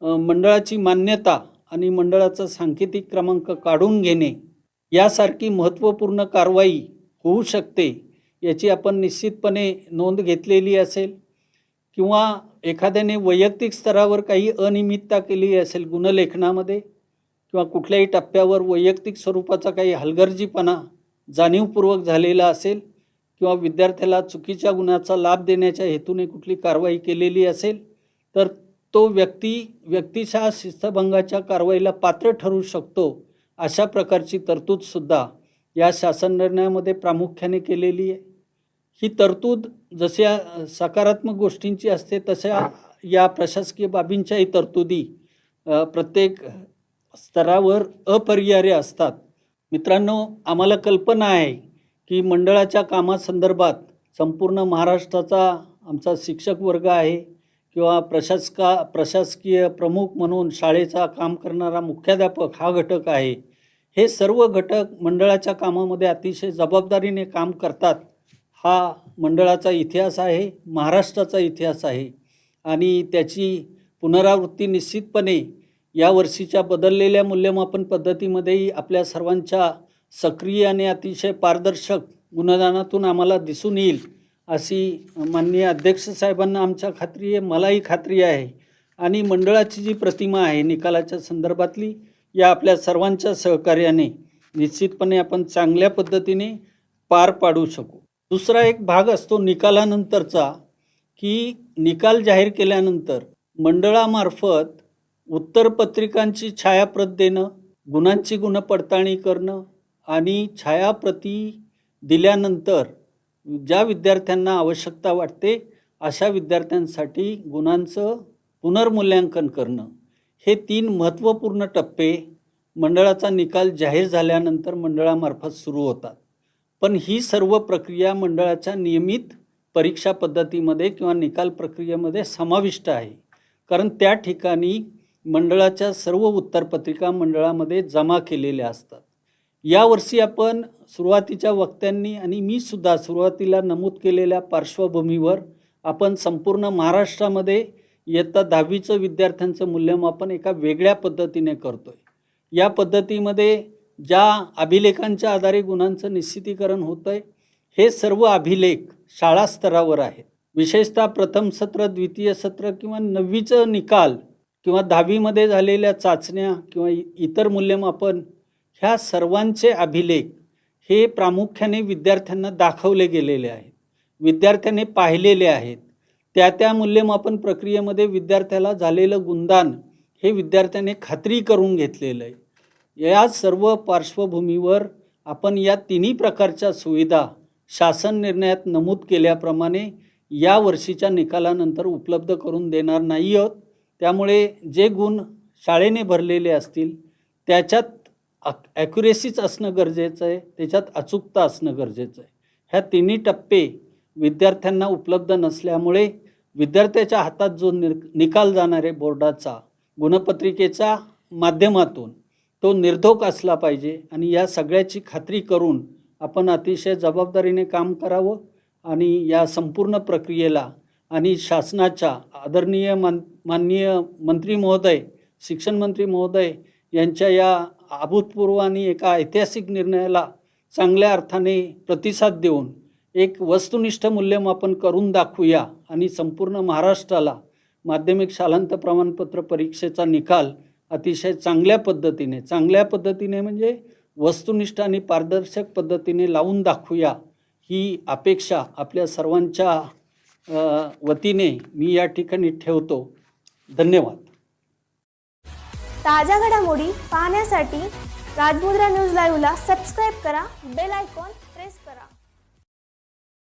मंडळाची मान्यता आणि मंडळाचा सांकेतिक क्रमांक काढून घेणे यासारखी महत्त्वपूर्ण कारवाई होऊ शकते याची आपण निश्चितपणे नोंद घेतलेली असेल. किंवा एखाद्याने वैयक्तिक स्तरावर काही अनियमितता केली असेल गुणलेखनामध्ये किंवा कुठल्याही टप्प्यावर वैयक्तिक स्वरूपाचा काही हलगर्जीपणा जाणीवपूर्वक झालेला असेल किंवा विद्यार्थ्याला चुकीच्या गुणाचा लाभ देण्याच्या हेतूने कुठली कारवाई केलेली असेल तर तो व्यक्तिशः शिस्तभंगाच्या कारवाईला पात्र ठरू शकतो. अशा प्रकारची तरतूदसुद्धा या शासन निर्णयामध्ये प्रामुख्याने केलेली आहे. ही तरतूद जशा सकारात्मक गोष्टींची असते तशा या प्रशासकीय बाबींच्याही तरतुदी प्रत्येक स्तरावर अपरिहार्य असतात. मित्रांनो, आम्हाला कल्पना आहे की मंडळाच्या कामासंदर्भात संपूर्ण महाराष्ट्राचा आमचा शिक्षक वर्ग आहे किंवा प्रशासकीय प्रमुख म्हणून शाळेचा काम करणारा मुख्याध्यापक हा घटक आहे. हे सर्व घटक मंडळाच्या कामामध्ये अतिशय जबाबदारीने काम करतात. हा मंडळाचा इतिहास आहे, महाराष्ट्राचा इतिहास आहे आणि त्याची पुनरावृत्ती निश्चितपणे या वर्षीच्या बदललेल्या मूल्यमापन पद्धतीमध्येही आपल्या सर्वांच्या सक्रिय आणि अतिशय पारदर्शक गुणदानातून आम्हाला दिसून येईल अशी माननीय अध्यक्ष साहेबांना आमच्या खात्री आहे, मलाही खात्री आहे. आणि मंडळाची जी प्रतिमा आहे निकालाच्या संदर्भातली या आपल्या सर्वांच्या सहकार्याने निश्चितपणे आपण चांगल्या पद्धतीने पार पाडू शकू. दुसरा एक भाग असतो निकालानंतरचा, की निकाल जाहीर केल्यानंतर मंडळामार्फत उत्तरपत्रिकांची छायाप्रत देणं, गुणांची गुणपडताळणी करणं आणि छायाप्रती दिल्यानंतर ज्या विद्यार्थ्यांना आवश्यकता वाटते अशा विद्यार्थ्यांसाठी गुणांचं पुनर्मूल्यांकन करणं, हे 3 महत्त्वपूर्ण टप्पे मंडळाचा निकाल जाहीर झाल्यानंतर मंडळामार्फत सुरू होतात. पण ही सर्व प्रक्रिया मंडळाच्या नियमित परीक्षा पद्धतीमध्ये किंवा निकाल प्रक्रियेमध्ये समाविष्ट आहे. कारण त्या ठिकाणी मंडळाच्या सर्व उत्तरपत्रिका मंडळामध्ये जमा केलेल्या असतात. यावर्षी आपण सुरुवातीच्या वक्त्यांनी आणि मी सुद्धा सुरुवातीला नमूद केलेल्या पार्श्वभूमीवर आपण संपूर्ण महाराष्ट्रामध्ये इयत्ता 10वीचं विद्यार्थ्यांचं मूल्यमापन एका वेगळ्या पद्धतीने करतोय. या पद्धतीमध्ये ज्या अभिलेखांच्या आधारे गुणांचं निश्चितीकरण होतं आहे, हे सर्व अभिलेख शाळा स्तरावर आहेत. विशेषतः प्रथम सत्र, द्वितीय सत्र किंवा 9वीचं निकाल किंवा 10वीमध्ये झालेल्या चाचण्या किंवा इतर मूल्यमापन, ह्या सर्वांचे अभिलेख हे प्रामुख्याने विद्यार्थ्यांना दाखवले गेलेले आहेत, विद्यार्थ्यांनी पाहिलेले आहेत. त्या मूल्यमापन प्रक्रियेमध्ये विद्यार्थ्याला झालेलं गुणदान हे विद्यार्थ्याने खात्री करून घेतलेलं आहे. या सर्व पार्श्वभूमीवर आपण या 3 प्रकारच्या सुविधा शासन निर्णयात नमूद केल्याप्रमाणे या वर्षीच्या निकालानंतर उपलब्ध करून देणार नाही आहोत. त्यामुळे जे गुण शाळेने भरलेले असतील त्याच्यात ॲक्युरेसीच असणं गरजेचं आहे, त्याच्यात अचूकता असणं गरजेचं आहे. ह्या 3 टप्पे विद्यार्थ्यांना उपलब्ध नसल्यामुळे विद्यार्थ्याच्या हातात जो निकाल जाणार आहे बोर्डाचा गुणपत्रिकेच्या माध्यमातून, तो निर्धोक असला पाहिजे. आणि या सगळ्याची खात्री करून आपण अतिशय जबाबदारीने काम करावं आणि या संपूर्ण प्रक्रियेला आणि शासनाच्या आदरणीय माननीय मंत्री महोदय, शिक्षण मंत्री महोदय यांच्या या अभूतपूर्व आणि एका ऐतिहासिक निर्णयाला चांगल्या अर्थाने प्रतिसाद देऊन एक वस्तुनिष्ठ मूल्यमापन करून दाखवूया आणि संपूर्ण महाराष्ट्राला माध्यमिक शालांत प्रमाणपत्र परीक्षेचा निकाल अतिशय चांगल्या पद्धतीने म्हणजे वस्तुनिष्ठ आणि पारदर्शक पद्धतीने लावून दाखवूया, ही अपेक्षा आपल्या सर्वांच्या वतीने मी या ठिकाणी ठेवतो. धन्यवाद. ताज्या घडामोडी पाहण्यासाठी राजमुद्रा न्यूज लाईव्हला सबस्क्राईब करा, बेल आयकॉन